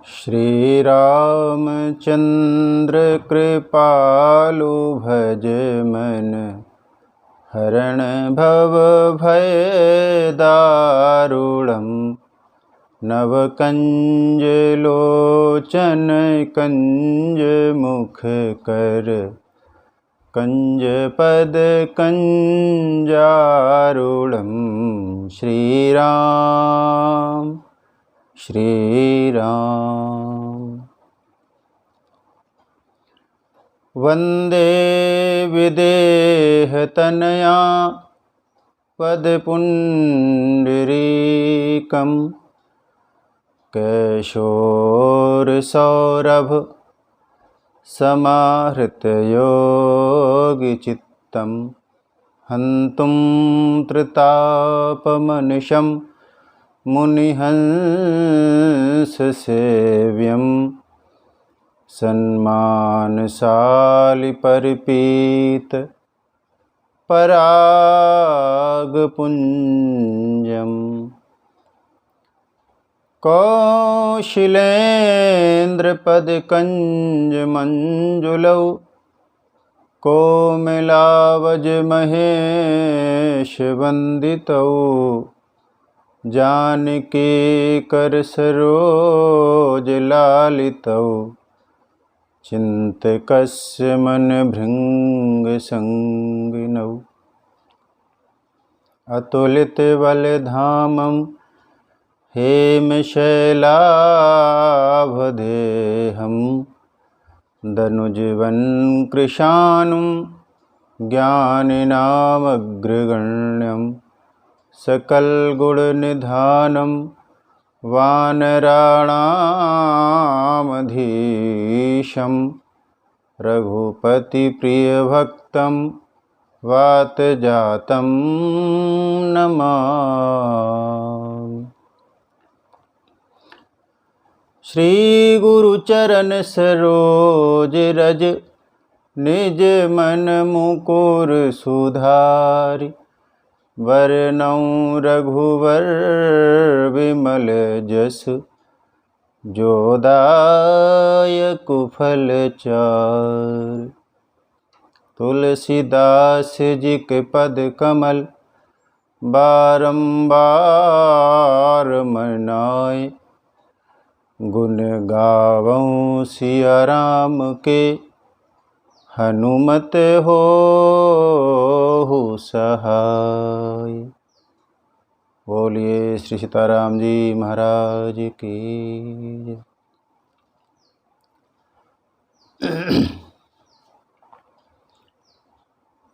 श्रीरामचन्द्र कृपालु भज मन, हरण भव भय दारुणम्। नव कंज लोचन कंज मुख कर, कंज पद कंजारुणम्। श्रीराम श्रीराम। वंदे विदेहतनया पदपुण्डरीकम्। कैशोरसौरभ समाहृतयोगिचित्तम्। हन्तुं त्रितापमनिशं मुनिहंससेव्यम्। सन्मानशाली परिपीत परागपुञ्जम्। कौशिलेन्द्रपदकञ्जमञ्जुलौ, कोमलावजमहेशवन्दितौ। जानकीकरसरोजलालितौ, चिन्तकस्य मनभृङ्गसङ्गिनौ। अतुलितबलधामं हेमशैलाभदेहं। दनुजवन्कृशानुं ज्ञानिनामग्रगण्यं। सकलगुणनिधानं वानराणामधीशं। रघुपतिप्रियभक्तं वातजातं नमामि। श्रीगुरुचरण सरोज रज, निज मन मुकुर सुधारि। वरनउँ रघुवर विमल जसु, जोदायक फलचारि। तुलसीदास जी के पद कमल, बारंबार मनाए। गुण गावऊँ सिया राम के, हनुमत होहु सहाय। बोलिए श्री सीताराम जी महाराज की जय।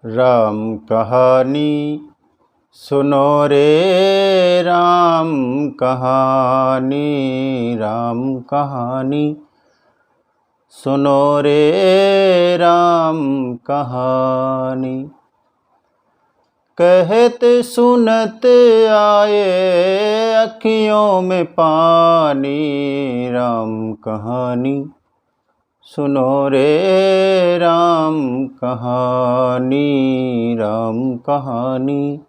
राम कहानी सुनो रे राम कहानी। राम कहानी सुनो रे राम कहानी। कहत सुनत आए अखियों में पानी। राम कहानी सुनो रे राम कहानी। राम कहानी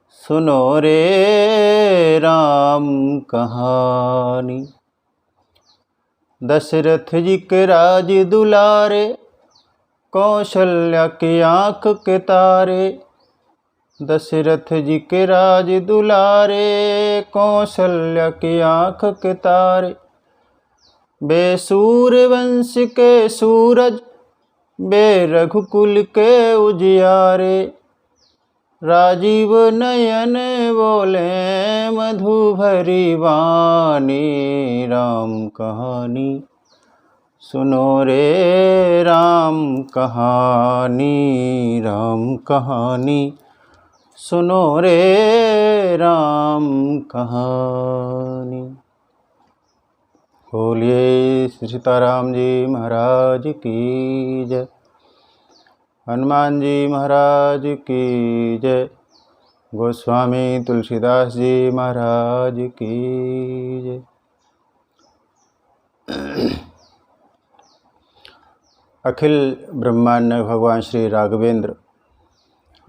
सुनो रे राम कहानी। दशरथ जी के राज दुलारे, कौशल्या की आँख के तारे। दशरथ जी के राज दुलारे, कौशल्या की आँख के तारे। बे सूर्यवंश के सूरज, बे रघुकुल के उजियारे। राजीव नयन बोले मधु भरी वाणी। राम कहानी सुनो रे राम कहानी। राम कहानी सुनो रे राम कहानी। बोलिए श्री सीताराम जी महाराज की जय। हनुमान जी महाराज की जय। गोस्वामी तुलसीदास जी महाराज की जय। अखिल ब्रह्मांड भगवान श्री राघवेंद्र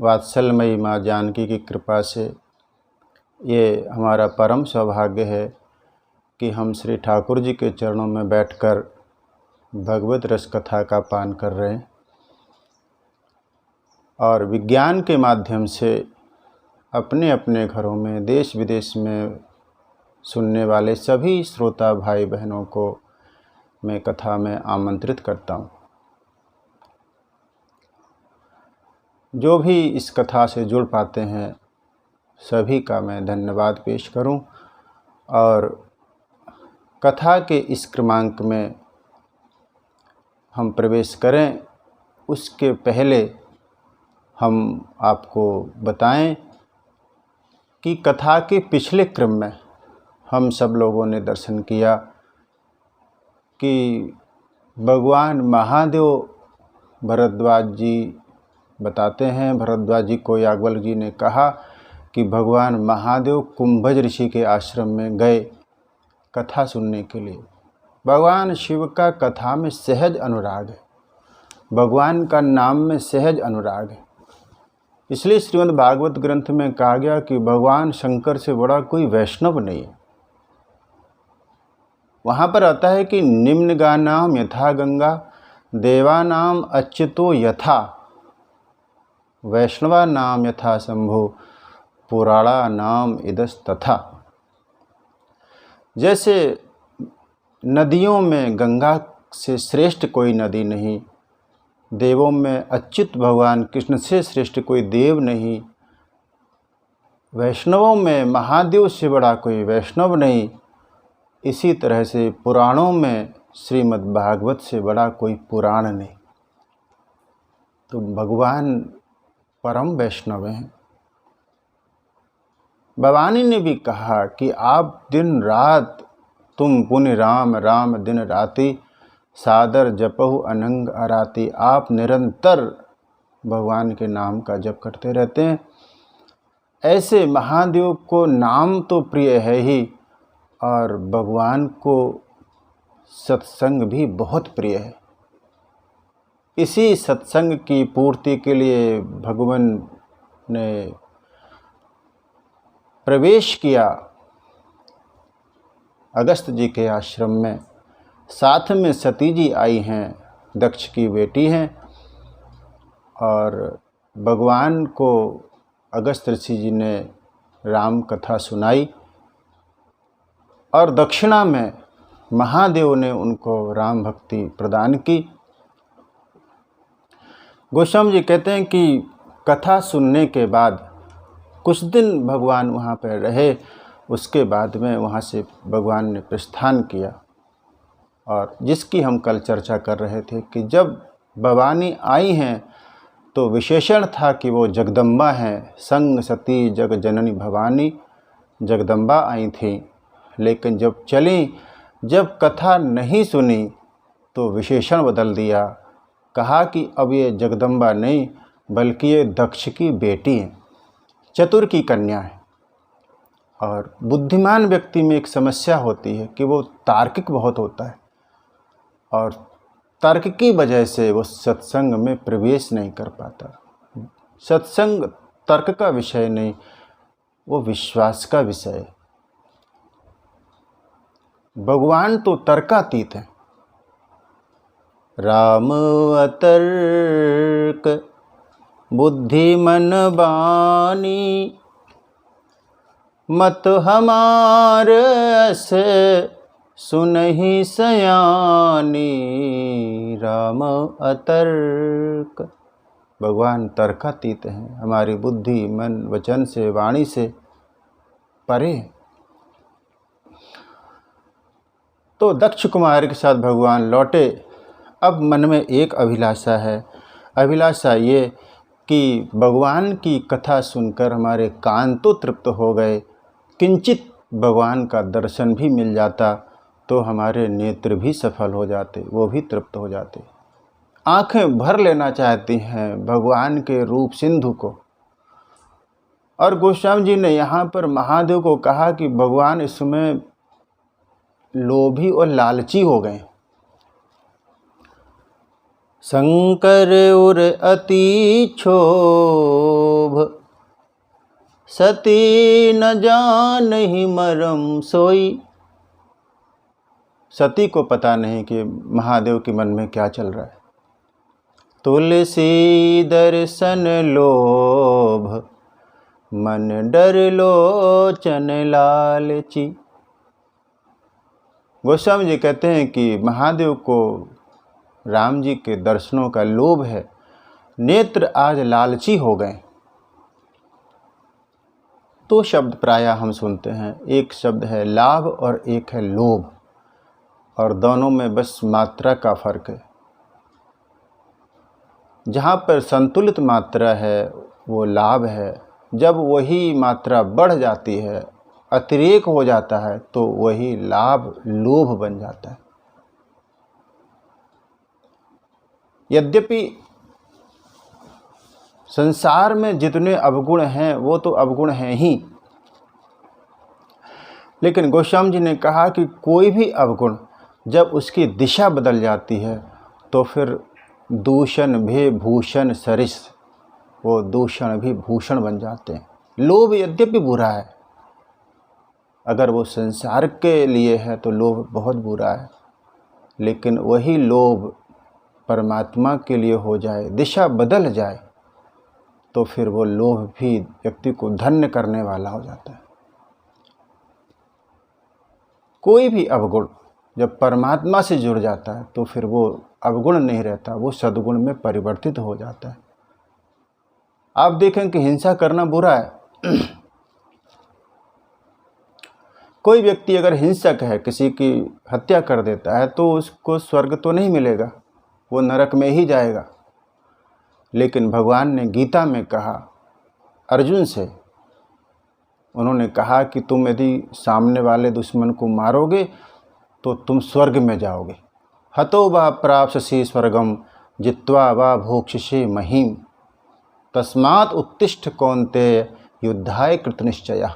वात्सल्यमयी माँ जानकी की कृपा से ये हमारा परम सौभाग्य है कि हम श्री ठाकुर जी के चरणों में बैठकर भगवत रस कथा का पान कर रहे हैं और विज्ञान के माध्यम से अपने अपने घरों में देश विदेश में सुनने वाले सभी श्रोता भाई बहनों को मैं कथा में आमंत्रित करता हूँ। जो भी इस कथा से जुड़ पाते हैं सभी का मैं धन्यवाद पेश करूं और कथा के इस क्रमांक में हम प्रवेश करें उसके पहले हम आपको बताएं कि कथा के पिछले क्रम में हम सब लोगों ने दर्शन किया कि भगवान महादेव भरद्वाज जी बताते हैं, भरद्वाज जी को याज्ञवल्क्य जी ने कहा कि भगवान महादेव कुंभज ऋषि के आश्रम में गए कथा सुनने के लिए। भगवान शिव का कथा में सहज अनुराग है, भगवान का नाम में सहज अनुराग है। इसलिए श्रीमद् भागवत ग्रंथ में कहा गया कि भगवान शंकर से बड़ा कोई वैष्णव नहीं है। वहाँ पर आता है कि निम्न गानाम यथा गंगा देवानाम अच्युतो यथा वैष्णवा नाम यथा शंभो पुराणा नाम इदस तथा। जैसे नदियों में गंगा से श्रेष्ठ कोई नदी नहीं, देवों में अच्युत भगवान कृष्ण से श्रेष्ठ कोई देव नहीं, वैष्णवों में महादेव से बड़ा कोई वैष्णव नहीं, इसी तरह से पुराणों में श्रीमद् भागवत से बड़ा कोई पुराण नहीं। तो भगवान परम वैष्णव हैं। भवानी ने भी कहा कि आप दिन रात तुम पुण्य राम राम दिन राति सादर जपहु अनंग आराती। आप निरंतर भगवान के नाम का जप करते रहते हैं। ऐसे महादेव को नाम तो प्रिय है ही और भगवान को सत्संग भी बहुत प्रिय है। इसी सत्संग की पूर्ति के लिए भगवान ने प्रवेश किया अगस्त जी के आश्रम में। साथ में सती जी आई हैं, दक्ष की बेटी हैं, और भगवान को अगस्त ऋषि जी ने राम कथा सुनाई और दक्षिणा में महादेव ने उनको राम भक्ति प्रदान की। गोस्वामी जी कहते हैं कि कथा सुनने के बाद कुछ दिन भगवान वहाँ पर रहे, उसके बाद में वहाँ से भगवान ने प्रस्थान किया। और जिसकी हम कल चर्चा कर रहे थे कि जब भवानी आई हैं तो विशेषण था कि वो जगदम्बा हैं, संग सती जग जननी भवानी जगदम्बा आई थी। लेकिन जब चली, जब कथा नहीं सुनी तो विशेषण बदल दिया, कहा कि अब ये जगदम्बा नहीं बल्कि ये दक्ष की बेटी है, चतुर की कन्या है। और बुद्धिमान व्यक्ति में एक समस्या होती है कि वो तार्किक बहुत होता है और तर्क की वजह से वो सत्संग में प्रवेश नहीं कर पाता। सत्संग तर्क का विषय नहीं, वो विश्वास का विषय है। भगवान तो तर्कातीत है। राम अतर्क बुद्धि मन बानी मत हमार अस सुनहि सयानी। राम अतर्क, भगवान तर्कातीत हैं, हमारी बुद्धि मन वचन से वाणी से परे। तो दक्ष कुमार के साथ भगवान लौटे। अब मन में एक अभिलाषा है, अभिलाषा ये कि भगवान की कथा सुनकर हमारे कान तो तृप्त हो गए, किंचित भगवान का दर्शन भी मिल जाता तो हमारे नेत्र भी सफल हो जाते, वो भी तृप्त हो जाते। आँखें भर लेना चाहती हैं भगवान के रूप सिंधु को। और गोस्वामी जी ने यहाँ पर महादेव को कहा कि भगवान इस समय लोभी और लालची हो गए। शंकर उर अति क्षोभ सती न जानहि मरम सोई। सती को पता नहीं कि महादेव के मन में क्या चल रहा है। तुलसी दर्शन लोभ मन डर लोचन लालची। गोस्वामी जी कहते हैं कि महादेव को राम जी के दर्शनों का लोभ है, नेत्र आज लालची हो गए। दो शब्द प्रायः हम सुनते हैं, एक शब्द है लाभ और एक है लोभ, और दोनों में बस मात्रा का फर्क है। जहाँ पर संतुलित मात्रा है वो लाभ है, जब वही मात्रा बढ़ जाती है, अतिरेक हो जाता है, तो वही लाभ लोभ बन जाता है। यद्यपि संसार में जितने अवगुण हैं वो तो अवगुण हैं ही, लेकिन गोस्वामी जी ने कहा कि कोई भी अवगुण जब उसकी दिशा बदल जाती है तो फिर दूषण भे भूषण सरिस, वो दूषण भी भूषण बन जाते हैं। लोभ यद्यपि बुरा है, अगर वो संसार के लिए है तो लोभ बहुत बुरा है, लेकिन वही लोभ परमात्मा के लिए हो जाए, दिशा बदल जाए, तो फिर वो लोभ भी व्यक्ति को धन्य करने वाला हो जाता है। कोई भी अवगुण जब परमात्मा से जुड़ जाता है तो फिर वो अवगुण नहीं रहता, वो सद्गुण में परिवर्तित हो जाता है। आप देखें कि हिंसा करना बुरा है। कोई व्यक्ति अगर हिंसक है, किसी की हत्या कर देता है, तो उसको स्वर्ग तो नहीं मिलेगा, वो नरक में ही जाएगा। लेकिन भगवान ने गीता में कहा अर्जुन से, उन्होंने कहा कि तुम यदि सामने वाले दुश्मन को मारोगे तो तुम स्वर्ग में जाओगे। हतो वा प्राप्स्यसि स्वर्गम जित्वा वा भोक्ष्यसि महीम तस्मात् उत्तिष्ठ कौन्तेय युद्धाय कृतनिश्चयः।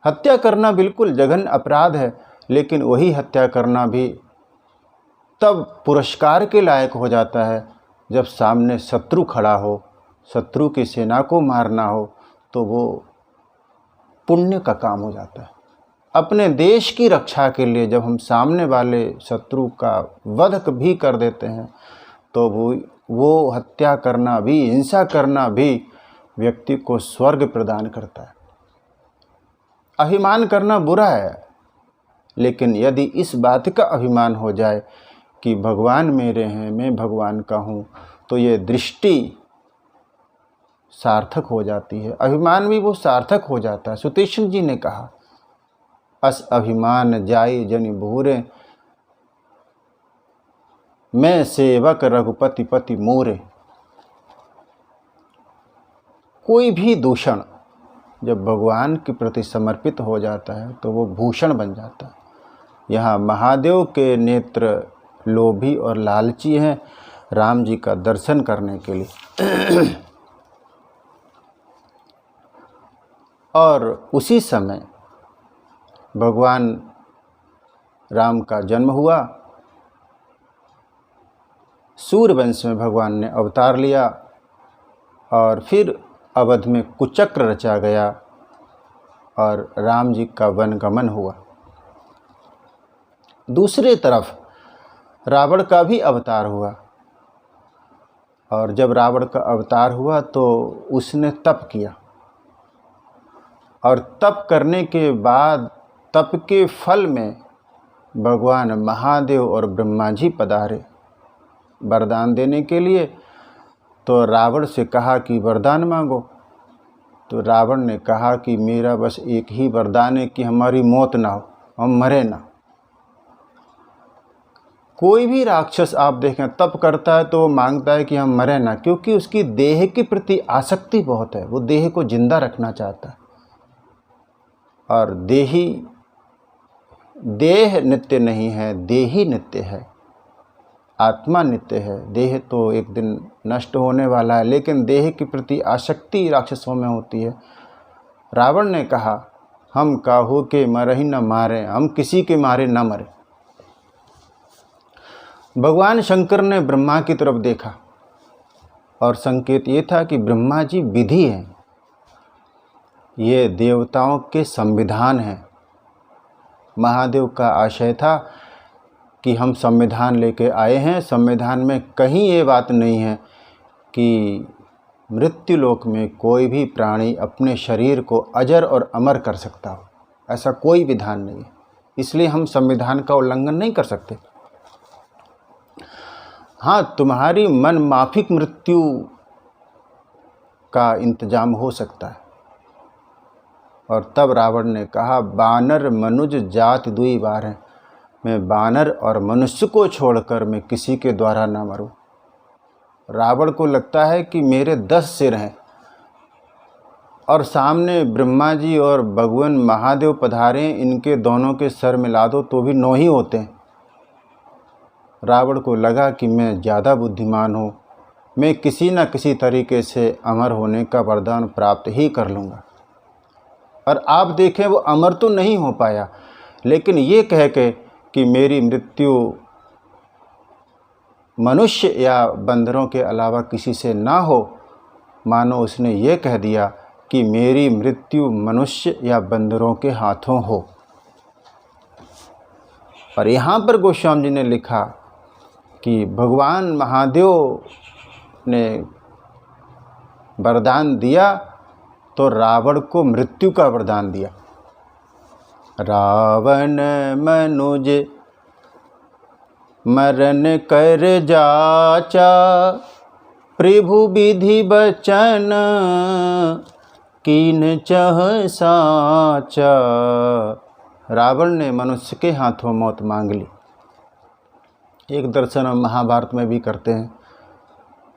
हत्या करना बिल्कुल जघन्य अपराध है, लेकिन वही हत्या करना भी तब पुरस्कार के लायक हो जाता है जब सामने शत्रु खड़ा हो, शत्रु की सेना को मारना हो, तो वो पुण्य का काम हो जाता है। अपने देश की रक्षा के लिए जब हम सामने वाले शत्रु का वध भी कर देते हैं, तो वो हत्या करना भी, हिंसा करना भी व्यक्ति को स्वर्ग प्रदान करता है। अभिमान करना बुरा है, लेकिन यदि इस बात का अभिमान हो जाए कि भगवान मेरे हैं, मैं भगवान का हूँ, तो ये दृष्टि सार्थक हो जाती है, अभिमान भी वो सार्थक हो जाता है। सुतेशन जी ने कहा अस अभिमान जाई जनि भूरे, मैं सेवक रघुपति पति मोरे। कोई भी दूषण जब भगवान के प्रति समर्पित हो जाता है तो वो भूषण बन जाता है। यहाँ महादेव के नेत्र लोभी और लालची हैं राम जी का दर्शन करने के लिए। और उसी समय भगवान राम का जन्म हुआ। सूर्यवंश में भगवान ने अवतार लिया और फिर अवध में कुचक्र रचा गया और राम जी का वनगमन हुआ। दूसरी तरफ रावण का भी अवतार हुआ, और जब रावण का अवतार हुआ तो उसने तप किया, और तप करने के बाद तप के फल में भगवान महादेव और ब्रह्मा जी पधारे वरदान देने के लिए। तो रावण से कहा कि वरदान मांगो। तो रावण ने कहा कि मेरा बस एक ही वरदान है कि हमारी मौत ना हो, हम मरे ना। कोई भी राक्षस आप देखें तप करता है तो वो मांगता है कि हम मरे ना, क्योंकि उसकी देह के प्रति आसक्ति बहुत है, वो देह को जिंदा रखना चाहता है। और देह नित्य नहीं है, देही नित्य है, आत्मा नित्य है। देह तो एक दिन नष्ट होने वाला है, लेकिन देह के प्रति आसक्ति राक्षसों में होती है। रावण ने कहा हम काहू के मरहि न मारे, हम किसी के मारे न मरे। भगवान शंकर ने ब्रह्मा की तरफ देखा और संकेत ये था कि ब्रह्मा जी विधि हैं, ये देवताओं के संविधान हैं, महादेव का आशय था कि हम संविधान लेके आए हैं, संविधान में कहीं ये बात नहीं है कि मृत्यु लोक में कोई भी प्राणी अपने शरीर को अजर और अमर कर सकता हो, ऐसा कोई विधान नहीं है। इसलिए हम संविधान का उल्लंघन नहीं कर सकते। हाँ, तुम्हारी मन माफिक मृत्यु का इंतजाम हो सकता है। और तब रावण ने कहा, बानर मनुज जात दुई बार है, मैं बानर और मनुष्य को छोड़कर मैं किसी के द्वारा ना मरूं। रावण को लगता है कि मेरे 10 सिर हैं और सामने ब्रह्मा जी और भगवान महादेव पधारे, इनके दोनों के सर मिला दो तो भी 9 ही होते हैं। रावण को लगा कि मैं ज़्यादा बुद्धिमान हूँ, मैं किसी न किसी तरीके से अमर होने का वरदान प्राप्त ही कर लूँगा। और आप देखें, वो अमर तो नहीं हो पाया, लेकिन ये कह के कि मेरी मृत्यु मनुष्य या बंदरों के अलावा किसी से ना हो, मानो उसने ये कह दिया कि मेरी मृत्यु मनुष्य या बंदरों के हाथों हो। और यहाँ पर गोस्वामी जी ने लिखा कि भगवान महादेव ने वरदान दिया तो रावण को मृत्यु का वरदान दिया। रावण मनुज मरण कर जाचा, प्रभु विधि बचन कीन चह साचा। रावण ने मनुष्य के हाथों मौत मांग ली। एक दर्शन हम महाभारत में भी करते हैं,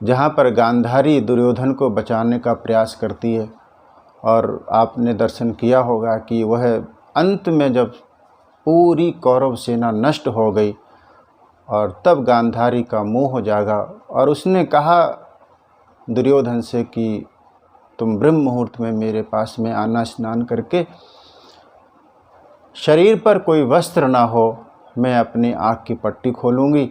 जहाँ पर गांधारी दुर्योधन को बचाने का प्रयास करती है। और आपने दर्शन किया होगा कि वह अंत में जब पूरी कौरव सेना नष्ट हो गई और तब गांधारी का मोह जागा और उसने कहा दुर्योधन से कि तुम ब्रह्म मुहूर्त में मेरे पास में आना, स्नान करके शरीर पर कोई वस्त्र ना हो, मैं अपनी आँख की पट्टी खोलूँगी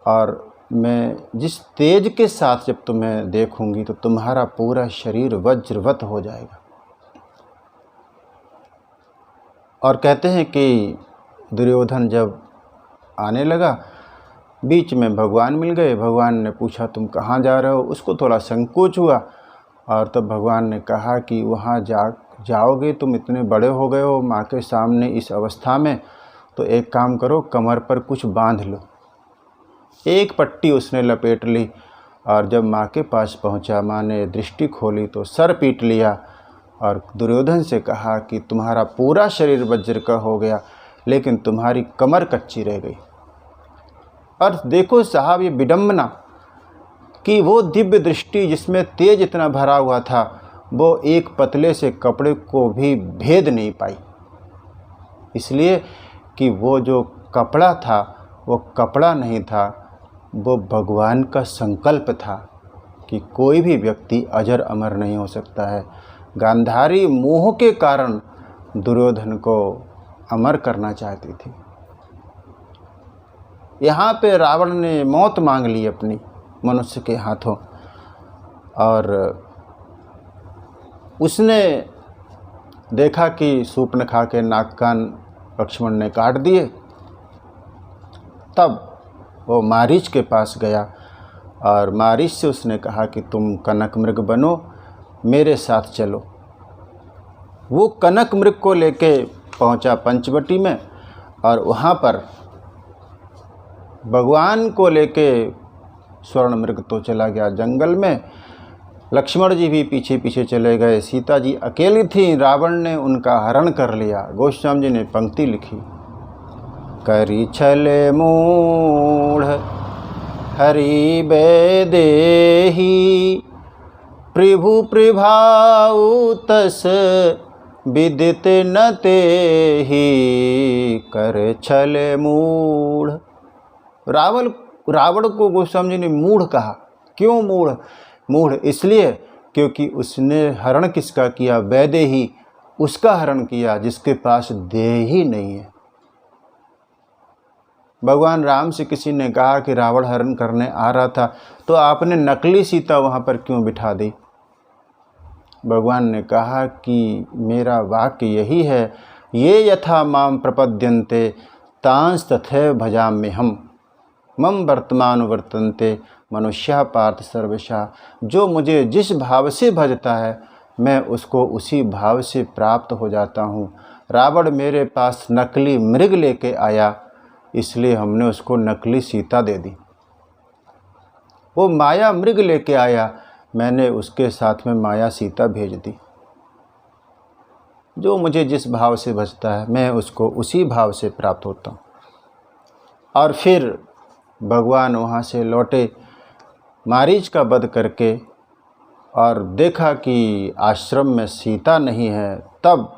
और मैं जिस तेज के साथ जब तुम्हें देखूँगी तो तुम्हारा पूरा शरीर वज्रवत हो जाएगा। और कहते हैं कि दुर्योधन जब आने लगा, बीच में भगवान मिल गए। भगवान ने पूछा तुम कहाँ जा रहे हो? उसको थोड़ा संकोच हुआ और तब भगवान ने कहा कि वहाँ जाओगे, तुम इतने बड़े हो गए हो माँ के सामने इस अवस्था में, तो एक काम करो, कमर पर कुछ बांध लो। एक पट्टी उसने लपेट ली और जब माँ के पास पहुँचा, माँ ने दृष्टि खोली तो सर पीट लिया और दुर्योधन से कहा कि तुम्हारा पूरा शरीर वज्र का हो गया, लेकिन तुम्हारी कमर कच्ची रह गई। और देखो साहब, ये विडंबना कि वो दिव्य दृष्टि जिसमें तेज इतना भरा हुआ था, वो एक पतले से कपड़े को भी भेद नहीं पाई, इसलिए कि वो जो कपड़ा था वो कपड़ा नहीं था, वो भगवान का संकल्प था कि कोई भी व्यक्ति अजर अमर नहीं हो सकता है। गांधारी मोह के कारण दुर्योधन को अमर करना चाहती थी। यहाँ पे रावण ने मौत मांग ली अपनी मनुष्य के हाथों और उसने देखा कि शूर्पणखा के नाक कान लक्ष्मण ने काट दिए। तब वो मारीच के पास गया और मारीच से उसने कहा कि तुम कनक मृग बनो, मेरे साथ चलो। वो कनक मृग को लेके पहुंचा पंचवटी में और वहाँ पर भगवान को लेके स्वर्ण मृग तो चला गया जंगल में, लक्ष्मण जी भी पीछे पीछे चले गए, सीता जी अकेली थी, रावण ने उनका हरण कर लिया। गोस्वामी जी ने पंक्ति लिखी, करी छले मूढ़ हरि बेदेही, प्रभु प्रभाऊ तस विदित न तेहि, कर छले मूढ़। रावण को गोस्वामी जी ने मूढ़ कहा। क्यों मूढ़? मूढ़ इसलिए क्योंकि उसने हरण किसका किया? वैदेही, उसका हरण किया जिसके पास देह ही नहीं है। भगवान राम से किसी ने कहा कि रावण हरण करने आ रहा था, तो आपने नकली सीता वहाँ पर क्यों बिठा दी? भगवान ने कहा कि मेरा वाक्य यही है, ये यथा माम प्रपद्यन्ते तांस तथैव भजाम्यहम् मम वर्तमान वर्तन्ते मनुष्य पार्थ सर्वशः। जो मुझे जिस भाव से भजता है मैं उसको उसी भाव से प्राप्त हो जाता हूँ। रावण मेरे पास नकली मृग लेके आया, इसलिए हमने उसको नकली सीता दे दी। वो माया मृग लेके आया, मैंने उसके साथ में माया सीता भेज दी। जो मुझे जिस भाव से भजता है मैं उसको उसी भाव से प्राप्त होता हूँ। और फिर भगवान वहाँ से लौटे मारीच का वध करके, और देखा कि आश्रम में सीता नहीं है, तब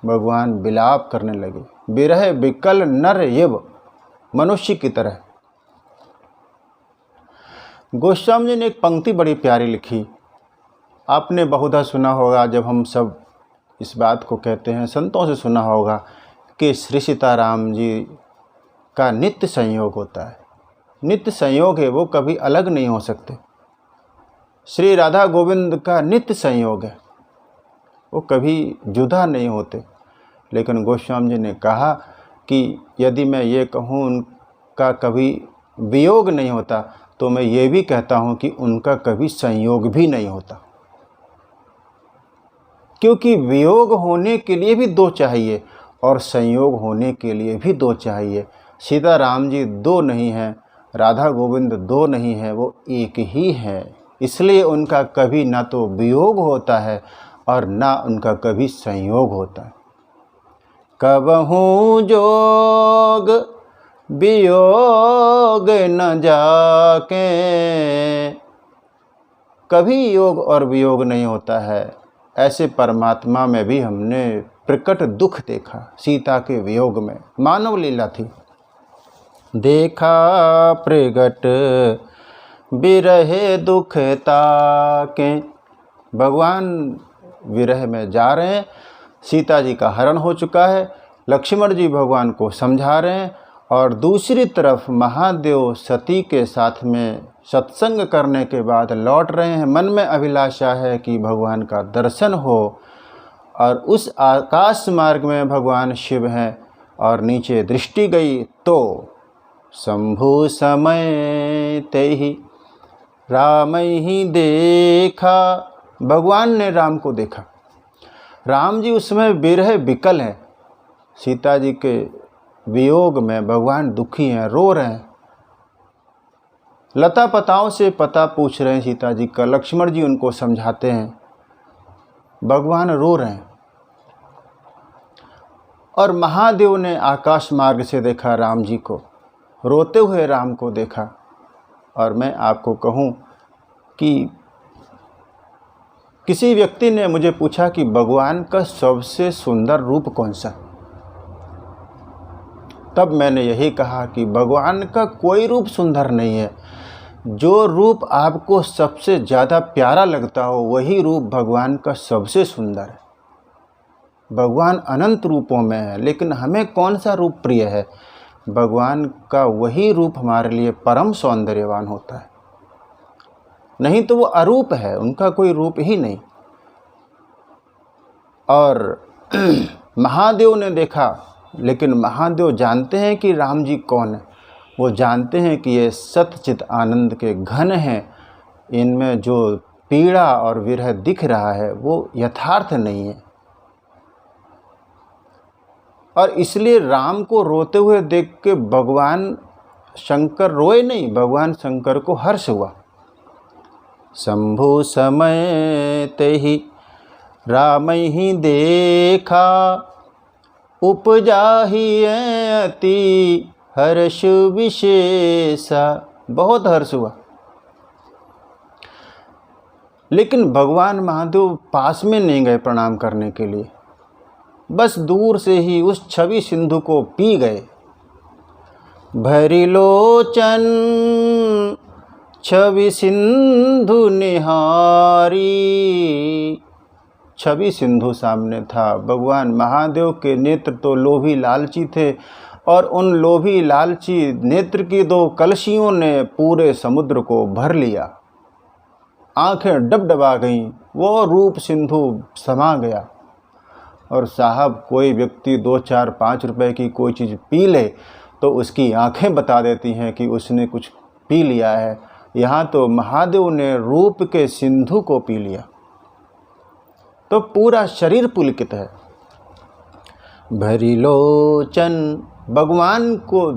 भगवान विलाप करने लगे। विरह विकल नर यव, मनुष्य की तरह। गोस्वामी जी ने एक पंक्ति बड़ी प्यारी लिखी, आपने बहुधा सुना होगा। जब हम सब इस बात को कहते हैं, संतों से सुना होगा कि श्री सीताराम जी का नित्य संयोग होता है। नित्य संयोग है, वो कभी अलग नहीं हो सकते। श्री राधा गोविंद का नित्य संयोग है, वो कभी जुदा नहीं होते। लेकिन गोस्वामी जी ने कहा कि यदि मैं ये कहूँ उनका कभी वियोग नहीं होता, तो मैं ये भी कहता हूँ कि उनका कभी संयोग भी नहीं होता। क्योंकि वियोग होने के लिए भी दो चाहिए और संयोग होने के लिए भी दो चाहिए। सीताराम जी दो नहीं हैं, राधा गोविंद दो नहीं है, वो एक ही है। इसलिए उनका कभी ना तो वियोग होता है और ना उनका कभी संयोग होता है। कबहू जोग वियोग न जाके, कभी योग और वियोग नहीं होता है। ऐसे परमात्मा में भी हमने प्रकट दुख देखा, सीता के वियोग में मानव लीला थी। देखा प्रगट विरहे दुख ताके, भगवान विरह में जा रहे हैं। सीता जी का हरण हो चुका है, लक्ष्मण जी भगवान को समझा रहे हैं, और दूसरी तरफ महादेव सती के साथ में सत्संग करने के बाद लौट रहे हैं। मन में अभिलाषा है कि भगवान का दर्शन हो, और उस आकाश मार्ग में भगवान शिव हैं, और नीचे दृष्टि गई तो शंभु समय तेहि राम ही देखा, भगवान ने राम को देखा। राम जी उस समय विरह विकल हैं, सीता जी के वियोग में भगवान दुखी हैं, रो रहे हैं। लता पताओं से पता पूछ रहे हैं सीता जी का, लक्ष्मण जी उनको समझाते हैं, भगवान रो रहे हैं। और महादेव ने आकाश मार्ग से देखा राम जी को, रोते हुए राम को देखा। और मैं आपको कहूँ कि किसी व्यक्ति ने मुझे पूछा कि भगवान का सबसे सुंदर रूप कौन सा, तब मैंने यही कहा कि भगवान का कोई रूप सुंदर नहीं है। जो रूप आपको सबसे ज़्यादा प्यारा लगता हो वही रूप भगवान का सबसे सुंदर है। भगवान अनंत रूपों में है, लेकिन हमें कौन सा रूप प्रिय है? भगवान का वही रूप हमारे लिए परम सौंदर्यवान होता है, नहीं तो वो अरूप है, उनका कोई रूप ही नहीं। और महादेव ने देखा, लेकिन महादेव जानते हैं कि राम जी कौन है। वो जानते हैं कि ये सतचित आनंद के घन हैं, इनमें जो पीड़ा और विरह दिख रहा है वो यथार्थ नहीं है। और इसलिए राम को रोते हुए देख के भगवान शंकर रोए नहीं, भगवान शंकर को हर्ष हुआ। शंभु समय तेहि राम ही देखा, उपजाहि अति हर्ष विशेषा, बहुत हर्ष हुआ। लेकिन भगवान महादेव पास में नहीं गए प्रणाम करने के लिए, बस दूर से ही उस छवि सिंधु को पी गए। भरी लोचन छवि सिंधु निहारी, छवि सिंधु सामने था। भगवान महादेव के नेत्र तो लोभी लालची थे, और उन लोभी लालची नेत्र की दो कलशियों ने पूरे समुद्र को भर लिया। आंखें डबडबा गईं, वो रूप सिंधु समा गया। और साहब कोई व्यक्ति 2, 4, 5 रुपए की कोई चीज़ पी ले तो उसकी आंखें बता देती हैं कि उसने कुछ पी लिया है। यहाँ तो महादेव ने रूप के सिंधु को पी लिया तो पूरा शरीर पुलकित है। भरी लोचन, भगवान को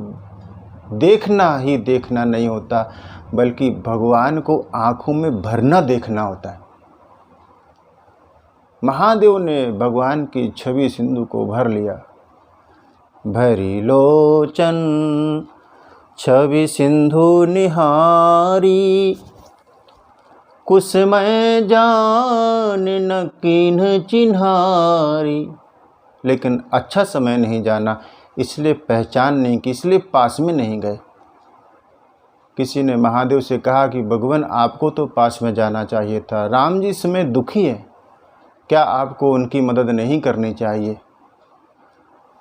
देखना ही देखना नहीं होता बल्कि भगवान को आँखों में भरना देखना होता है। महादेव ने भगवान की छवि सिंधु को भर लिया। भरी लोचन छवि सिंधु निहारी, कुसमय जान न कीन्ह चिन्हारी। लेकिन अच्छा समय नहीं जाना, इसलिए पहचान नहीं की, इसलिए पास में नहीं गए। किसी ने महादेव से कहा कि भगवान आपको तो पास में जाना चाहिए था, राम जी इस समय दुखी है, क्या आपको उनकी मदद नहीं करनी चाहिए?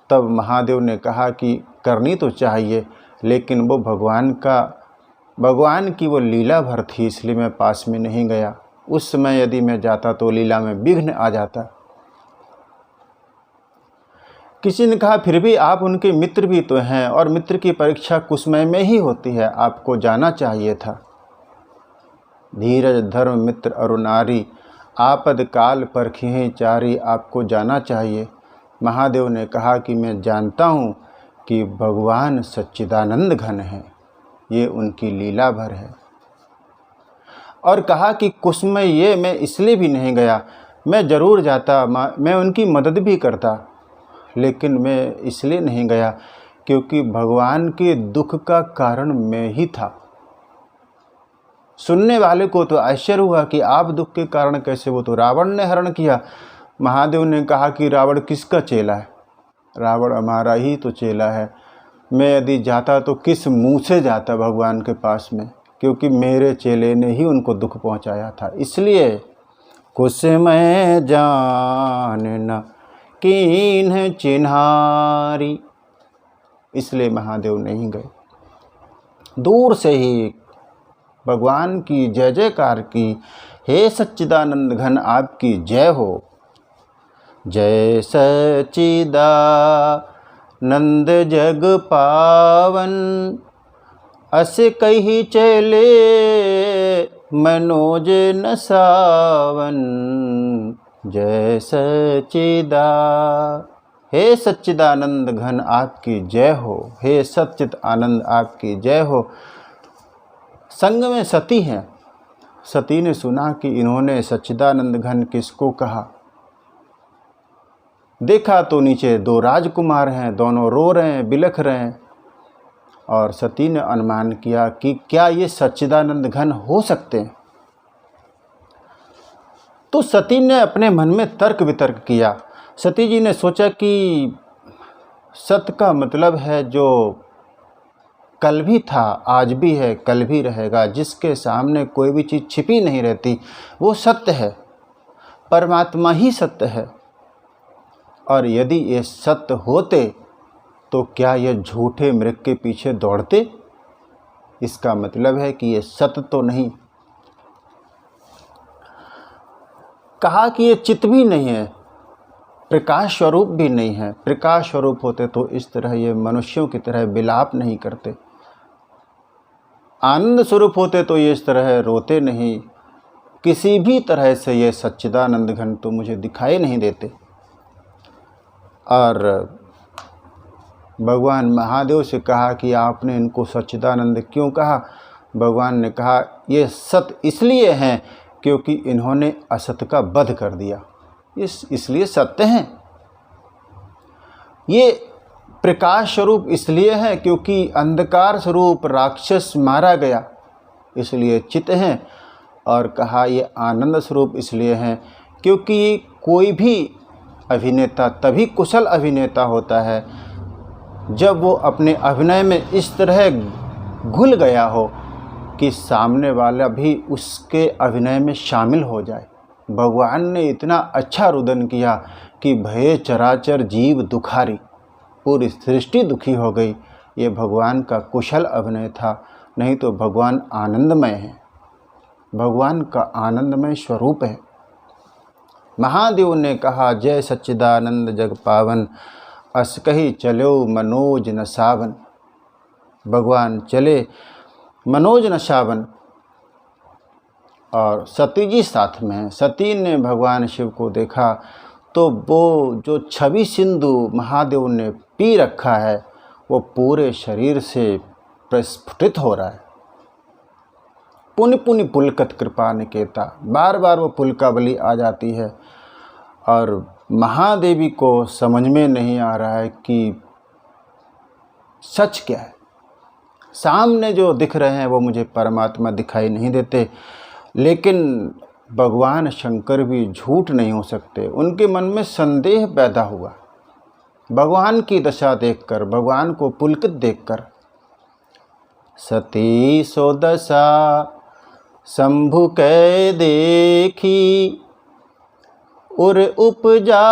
तब महादेव ने कहा कि करनी तो चाहिए, लेकिन वो भगवान की वो लीला भर थी, इसलिए मैं पास में नहीं गया। उस समय यदि मैं जाता तो लीला में विघ्न आ जाता। किसी ने कहा फिर भी आप उनके मित्र भी तो हैं और मित्र की परीक्षा कुसमय में ही होती है, आपको जाना चाहिए था। धीरज धर्म मित्र अरु नारी, आपद काल परखिहें चारी, आपको जाना चाहिए। महादेव ने कहा कि मैं जानता हूँ कि भगवान सच्चिदानंद घन है, ये उनकी लीला भर है। और कहा कि कुसमय ये मैं इसलिए भी नहीं गया, मैं ज़रूर जाता, मैं उनकी मदद भी करता, लेकिन मैं इसलिए नहीं गया क्योंकि भगवान के दुख का कारण मैं ही था। सुनने वाले को तो आश्चर्य हुआ कि आप दुख के कारण कैसे, वो तो रावण ने हरण किया। महादेव ने कहा कि रावण किसका चेला है? रावण हमारा ही तो चेला है। मैं यदि जाता तो किस मुंह से जाता भगवान के पास में, क्योंकि मेरे चेले ने ही उनको दुख पहुंचाया था। इसलिए कुसमय जान न कीन्ह चिन्हारी, इसलिए महादेव नहीं गए। दूर से ही भगवान की जय जयकार की, हे सच्चिदानंद घन आपकी जय हो। जय सच्चिदानंद जग पावन, अस कही चले मनोज न सावन। जय हे सच्चिदानंद घन आपकी जय हो, हे सच्चिद आनंद आपकी जय हो। संग में सती हैं। सती ने सुना कि इन्होंने सच्चिदानंद घन किसको कहा। देखा तो नीचे 2 राजकुमार हैं, दोनों रो रहे हैं, बिलख रहे हैं। और सती ने अनुमान किया कि क्या ये सच्चिदानंद घन हो सकते हैं। तो सती ने अपने मन में तर्क वितर्क किया। सती जी ने सोचा कि सत्य का मतलब है जो कल भी था, आज भी है, कल भी रहेगा, जिसके सामने कोई भी चीज़ छिपी नहीं रहती, वो सत्य है, परमात्मा ही सत्य है। और यदि ये सत्य होते तो क्या ये झूठे मृग के पीछे दौड़ते? इसका मतलब है कि ये सत्य तो नहीं। कहा कि ये चित्त भी नहीं है, प्रकाश स्वरूप भी नहीं है। प्रकाश स्वरूप होते तो इस तरह ये मनुष्यों की तरह विलाप नहीं करते। आनंद स्वरूप होते तो ये इस तरह रोते नहीं। किसी भी तरह से ये सच्चिदानंद घन तो मुझे दिखाई नहीं देते। और भगवान महादेव से कहा कि आपने इनको सच्चिदानंद क्यों कहा? भगवान ने कहा ये सत्य इसलिए हैं क्योंकि इन्होंने असत्य का वध कर दिया, इसलिए सत्य हैं। ये प्रकाश स्वरूप इसलिए है क्योंकि अंधकार स्वरूप राक्षस मारा गया, इसलिए चित्त हैं। और कहा ये आनंद स्वरूप इसलिए हैं क्योंकि कोई भी अभिनेता तभी कुशल अभिनेता होता है जब वो अपने अभिनय में इस तरह घुल गया हो कि सामने वाला भी उसके अभिनय में शामिल हो जाए। भगवान ने इतना अच्छा रुदन किया कि भये चराचर जीव दुखारी, पूरी सृष्टि दुखी हो गई। ये भगवान का कुशल अभिनय था, नहीं तो भगवान आनंदमय है, भगवान का आनंदमय स्वरूप है। महादेव ने कहा, जय सच्चिदानंद जग पावन, अस कही चलो मनोज न सावन। भगवान चले मनोज न सावन, और सती जी साथ में हैं। सती ने भगवान शिव को देखा तो वो जो छवि सिंधु महादेव ने पी रखा है वो पूरे शरीर से प्रस्फुटित हो रहा है। पुनि पुनि पुलकत कृपा निकेता, बार बार वो पुलकावली आ जाती है और महादेवी को समझ में नहीं आ रहा है कि सच क्या है। सामने जो दिख रहे हैं वो मुझे परमात्मा दिखाई नहीं देते, लेकिन भगवान शंकर भी झूठ नहीं हो सकते। उनके मन में संदेह पैदा हुआ भगवान की दशा देखकर, भगवान को पुलकित देखकर। सती सो दशा शंभु कै देखी, उर उपजा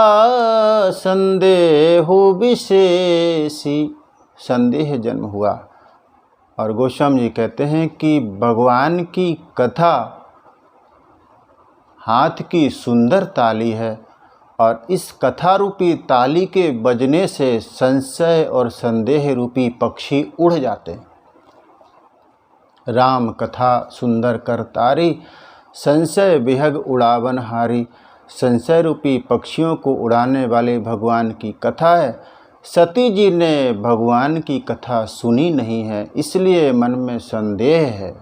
संदेह विशेषी। संदेह जन्म हुआ। और गोस्वामी जी कहते हैं कि भगवान की कथा हाथ की सुंदर ताली है, और इस कथा रूपी ताली के बजने से संशय और संदेह रूपी पक्षी उड़ जाते हैं। राम कथा सुंदर कर तारी, संशय विहग उड़ावन हारी। संशय रूपी पक्षियों को उड़ाने वाले भगवान की कथा है। सती जी ने भगवान की कथा सुनी नहीं है, इसलिए मन में संदेह है।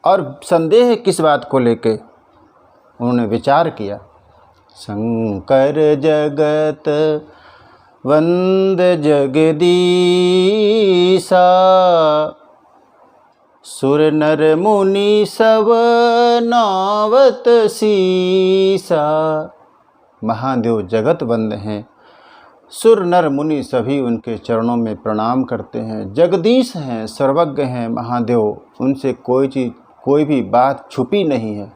और संदेह किस बात को लेके? उन्होंने विचार किया, शंकर जगत वंद जगदीसा, सुर नर मुनि सब नावत सीसा। महादेव जगत वंद हैं, सुर नर मुनि सभी उनके चरणों में प्रणाम करते हैं। जगदीश हैं, सर्वज्ञ हैं महादेव, उनसे कोई भी बात छुपी नहीं है।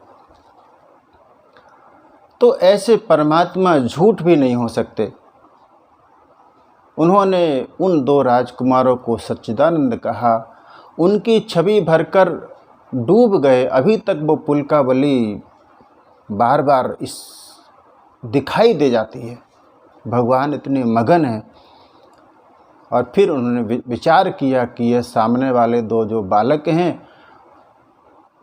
तो ऐसे परमात्मा झूठ भी नहीं हो सकते। उन्होंने उन दो राजकुमारों को सच्चिदानंद कहा, उनकी छवि भरकर डूब गए। अभी तक वो पुलकावली बार बार इस दिखाई दे जाती है। भगवान इतने मगन हैं। और फिर उन्होंने विचार किया कि यह सामने वाले दो जो बालक हैं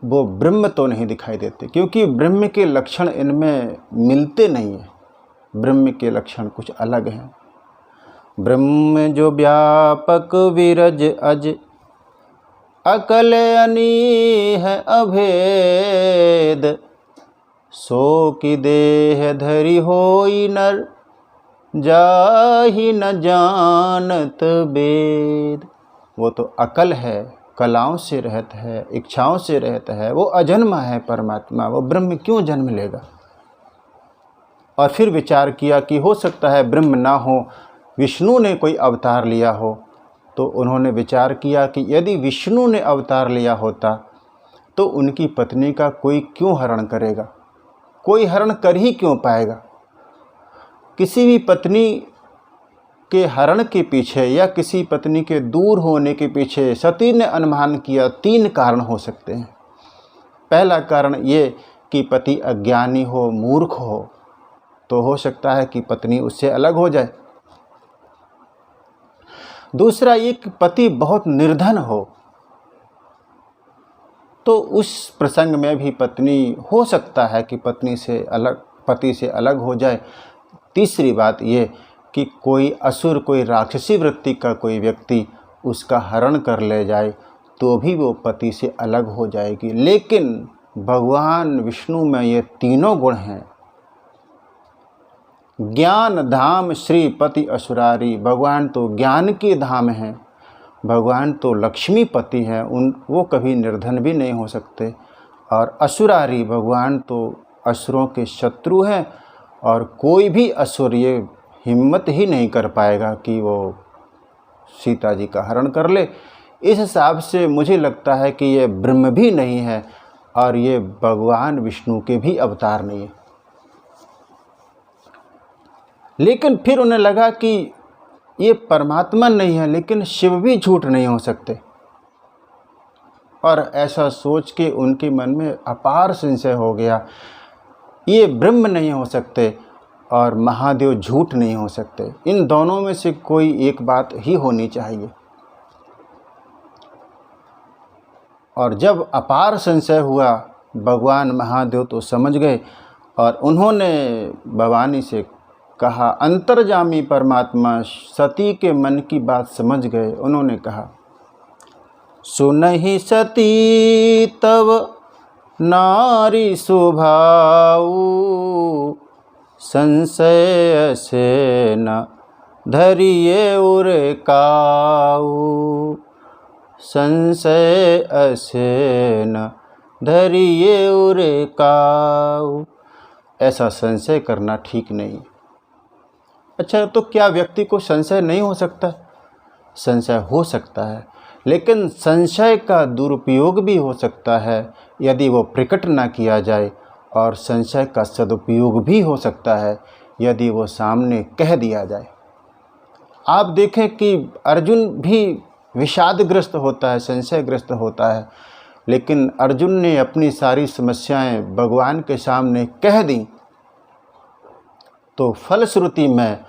वो ब्रह्म तो नहीं दिखाई देते, क्योंकि ब्रह्म के लक्षण इनमें मिलते नहीं हैं। ब्रह्म के लक्षण कुछ अलग हैं। ब्रह्म जो व्यापक विरज अज, अकल अनीह अभेद। सो की देह धरि होई नर, जाहि न जानत वेद। वो तो अकल है, कलाओं से रहता है, इच्छाओं से रहता है, वो अजन्मा है परमात्मा, वो ब्रह्म क्यों जन्म लेगा। और फिर विचार किया कि हो सकता है ब्रह्म ना हो, विष्णु ने कोई अवतार लिया हो। तो उन्होंने विचार किया कि यदि विष्णु ने अवतार लिया होता तो उनकी पत्नी का कोई क्यों हरण करेगा, कोई हरण कर ही क्यों पाएगा। किसी भी पत्नी के हरण के पीछे या किसी पत्नी के दूर होने के पीछे सती ने अनुमान किया 3 कारण हो सकते हैं। पहला कारण ये कि पति अज्ञानी हो, मूर्ख हो, तो हो सकता है कि पत्नी उससे अलग हो जाए। दूसरा ये कि पति बहुत निर्धन हो, तो उस प्रसंग में भी पत्नी हो सकता है कि पति से अलग हो जाए। तीसरी बात ये कि कोई असुर, कोई राक्षसी वृत्ति का कोई व्यक्ति उसका हरण कर ले जाए तो भी वो पति से अलग हो जाएगी। लेकिन भगवान विष्णु में ये तीनों गुण हैं। ज्ञान धाम श्रीपति असुरारी, भगवान तो ज्ञान के धाम हैं, भगवान तो लक्ष्मीपति हैं, वो कभी निर्धन भी नहीं हो सकते। और असुरारी, भगवान तो असुरों के शत्रु हैं, और कोई भी असुर ये हिम्मत ही नहीं कर पाएगा कि वो सीता जी का हरण कर ले। इस हिसाब से मुझे लगता है कि ये ब्रह्म भी नहीं है और ये भगवान विष्णु के भी अवतार नहीं है। लेकिन फिर उन्हें लगा कि ये परमात्मा नहीं है, लेकिन शिव भी झूठ नहीं हो सकते। और ऐसा सोच के उनके मन में अपार संशय हो गया, ये ब्रह्म नहीं हो सकते और महादेव झूठ नहीं हो सकते, इन दोनों में से कोई एक बात ही होनी चाहिए। और जब अपार संशय हुआ, भगवान महादेव तो समझ गए और उन्होंने भवानी से कहा, अंतर्जामी परमात्मा सती के मन की बात समझ गए। उन्होंने कहा, सुनहि सती तव नारी स्वभाव, संशय से न धरिए उर काऊ, संशय से न धरिए उर काऊ। ऐसा संशय करना ठीक नहीं। अच्छा, तो क्या व्यक्ति को संशय नहीं हो सकता? संशय हो सकता है, लेकिन संशय का दुरुपयोग भी हो सकता है यदि वो प्रकट ना किया जाए, और संशय का सदुपयोग भी हो सकता है यदि वो सामने कह दिया जाए। आप देखें कि अर्जुन भी विषादग्रस्त होता है, संशयग्रस्त होता है, लेकिन अर्जुन ने अपनी सारी समस्याएं भगवान के सामने कह दी, तो फलश्रुति में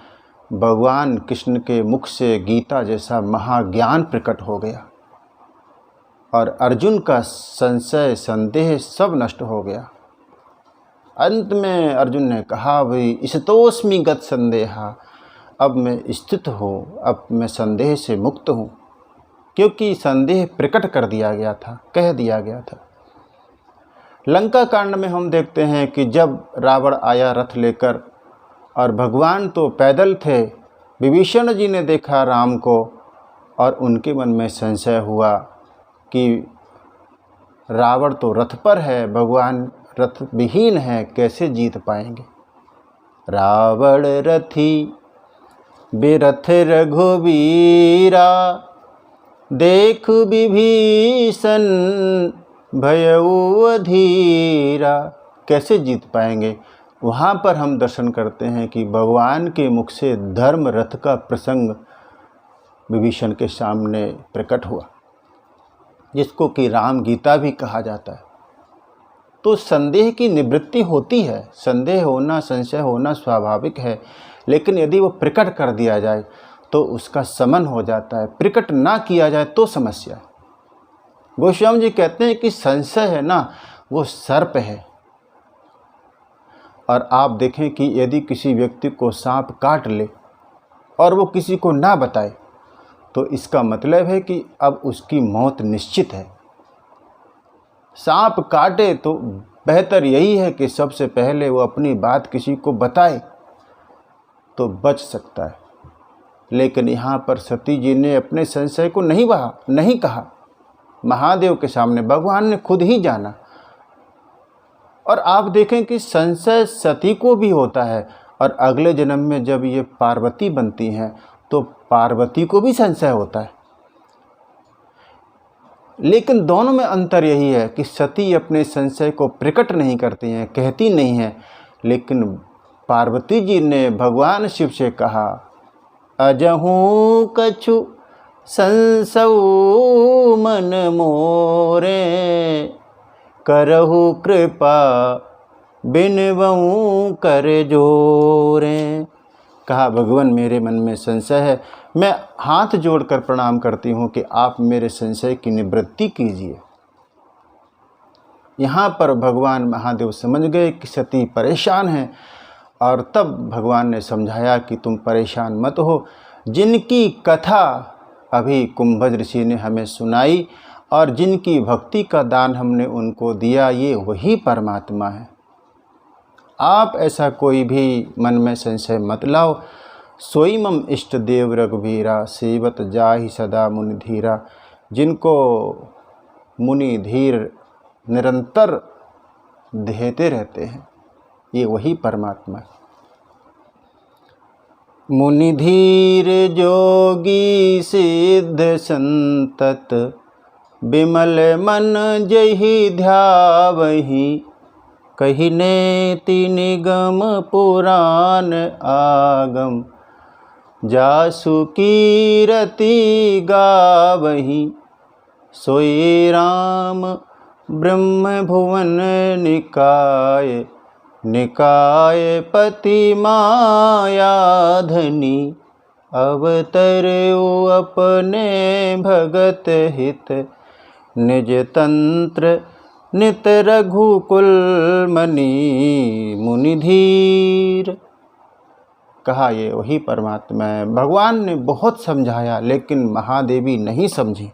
भगवान कृष्ण के मुख से गीता जैसा महाज्ञान प्रकट हो गया और अर्जुन का संशय संदेह सब नष्ट हो गया। अंत में अर्जुन ने कहा, भाई इस्तोस्मि गत संदेहा, अब मैं स्थित हूँ, अब मैं संदेह से मुक्त हूँ, क्योंकि संदेह प्रकट कर दिया गया था, कह दिया गया था। लंका कांड में हम देखते हैं कि जब रावण आया रथ लेकर और भगवान तो पैदल थे, विभीषण जी ने देखा राम को और उनके मन में संशय हुआ कि रावण तो रथ पर है, भगवान रथ विहीन है, कैसे जीत पाएंगे। रावण रथी बिरथ रघुवीरा, देख विभीषण भयउ अधीरा, कैसे जीत पाएंगे। वहाँ पर हम दर्शन करते हैं कि भगवान के मुख से धर्म रथ का प्रसंग विभीषण के सामने प्रकट हुआ, जिसको कि राम गीता भी कहा जाता है। तो संदेह की निवृत्ति होती है, संदेह होना, संशय होना स्वाभाविक है, लेकिन यदि वो प्रकट कर दिया जाए तो उसका समन हो जाता है, प्रकट ना किया जाए तो समस्या है। गोस्वामी जी कहते हैं कि संशय है ना, वो सर्प है। और आप देखें कि यदि किसी व्यक्ति को सांप काट ले और वो किसी को ना बताए, तो इसका मतलब है कि अब उसकी मौत निश्चित है। सांप काटे तो बेहतर यही है कि सबसे पहले वो अपनी बात किसी को बताए तो बच सकता है। लेकिन यहाँ पर सती जी ने अपने संशय को नहीं कहा, महादेव के सामने भगवान ने खुद ही जाना। और आप देखें कि संशय सती को भी होता है, और अगले जन्म में जब ये पार्वती बनती हैं तो पार्वती को भी संशय होता है। लेकिन दोनों में अंतर यही है कि सती अपने संशय को प्रकट नहीं करती हैं, कहती नहीं हैं, लेकिन पार्वती जी ने भगवान शिव से कहा, अजहूँ कछु संसौ मन मोरे, करहु कृपा बिनवऊँ कर जोरे। कहा, भगवान मेरे मन में संशय है, मैं हाथ जोड़कर प्रणाम करती हूँ कि आप मेरे संशय की निवृत्ति कीजिए। यहाँ पर भगवान महादेव समझ गए कि सती परेशान हैं, और तब भगवान ने समझाया कि तुम परेशान मत हो, जिनकी कथा अभी कुंभज ऋषि ने हमें सुनाई और जिनकी भक्ति का दान हमने उनको दिया, ये वही परमात्मा है। आप ऐसा कोई भी मन में संशय मत लाओ। सोई मम इष्ट देव रघुवीरा, सेवत जाहि सदा मुनि धीरा। जिनको मुनि धीर निरंतर ध्येते रहते हैं, ये वही परमात्मा है। मुनि धीर जोगी सिद्ध संतत, बिमल मन जहि ध्यावहि। कही नेति निगम पुराण आगम, जासु कीरति गावहि। सोई राम ब्रह्म भुवन निकाय, निकाय पति माया धनी। अवतरो अपने भगत हित, निज तंत्र नित रघुकुल मनी। मुनिधीर, कहा ये वही परमात्मा है। भगवान ने बहुत समझाया लेकिन महादेवी नहीं समझी।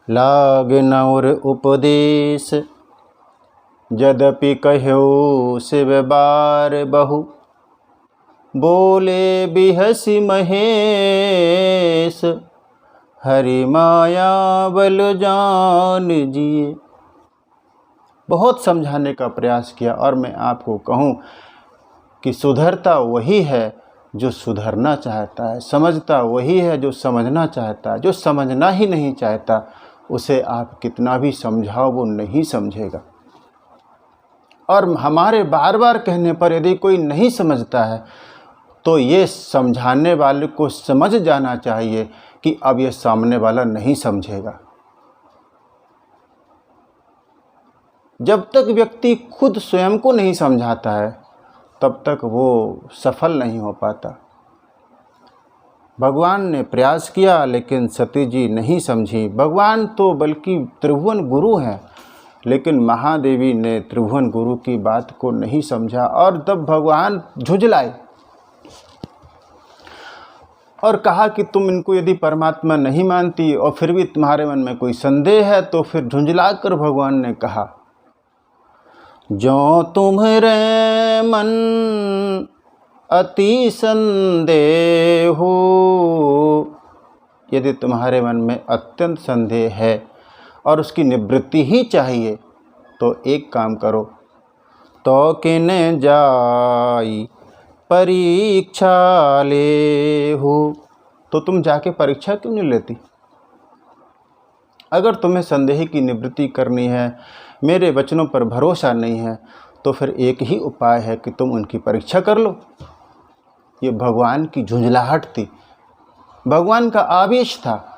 लाग नौर उपदेश, यद्यपि कह्यो शिव बार बहु। बोले बिहसि महेश, हरि माया बल जान जिए। बहुत समझाने का प्रयास किया और मैं आपको कहूँ कि सुधरता वही है जो सुधरना चाहता है, समझता वही है जो समझना चाहता है। जो समझना ही नहीं चाहता उसे आप कितना भी समझाओ वो नहीं समझेगा। और हमारे बार बार कहने पर यदि कोई नहीं समझता है तो ये समझाने वाले को समझ जाना चाहिए कि अब ये सामने वाला नहीं समझेगा। जब तक व्यक्ति खुद स्वयं को नहीं समझाता है तब तक वो सफल नहीं हो पाता। भगवान ने प्रयास किया लेकिन सती जी नहीं समझी। भगवान तो बल्कि त्रिभुवन गुरु हैं, लेकिन महादेवी ने त्रिभुवन गुरु की बात को नहीं समझा और तब भगवान झुंझलाए और कहा कि तुम इनको यदि परमात्मा नहीं मानती और फिर भी तुम्हारे मन में कोई संदेह है तो फिर झुंझला कर भगवान ने कहा, जो तुम्हारे मन अति संदेह हो, यदि तुम्हारे मन में अत्यंत संदेह है और उसकी निवृत्ति ही चाहिए तो एक काम करो, तो किने जाई परीक्षा ले हो। तो तुम जाके परीक्षा क्यों नहीं लेती? अगर तुम्हें संदेह की निवृत्ति करनी है, मेरे वचनों पर भरोसा नहीं है, तो फिर एक ही उपाय है कि तुम उनकी परीक्षा कर लो। ये भगवान की झुंझलाहट थी, भगवान का आवेश था,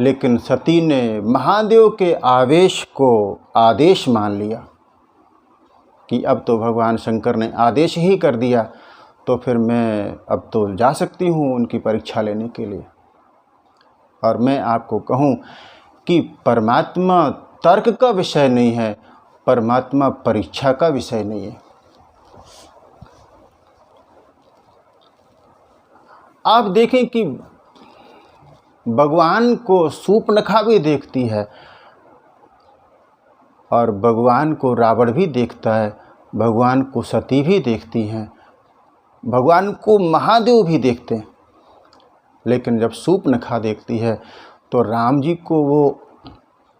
लेकिन सती ने महादेव के आवेश को आदेश मान लिया कि अब तो भगवान शंकर ने आदेश ही कर दिया तो फिर मैं अब तो जा सकती हूँ उनकी परीक्षा लेने के लिए। और मैं आपको कहूँ कि परमात्मा तर्क का विषय नहीं है, परमात्मा परीक्षा का विषय नहीं है। आप देखें कि भगवान को शूर्पणखा भी देखती है और भगवान को रावण भी देखता है, भगवान को सती भी देखती हैं, भगवान को महादेव भी देखते हैं। लेकिन जब शूर्पणखा देखती है तो राम जी को वो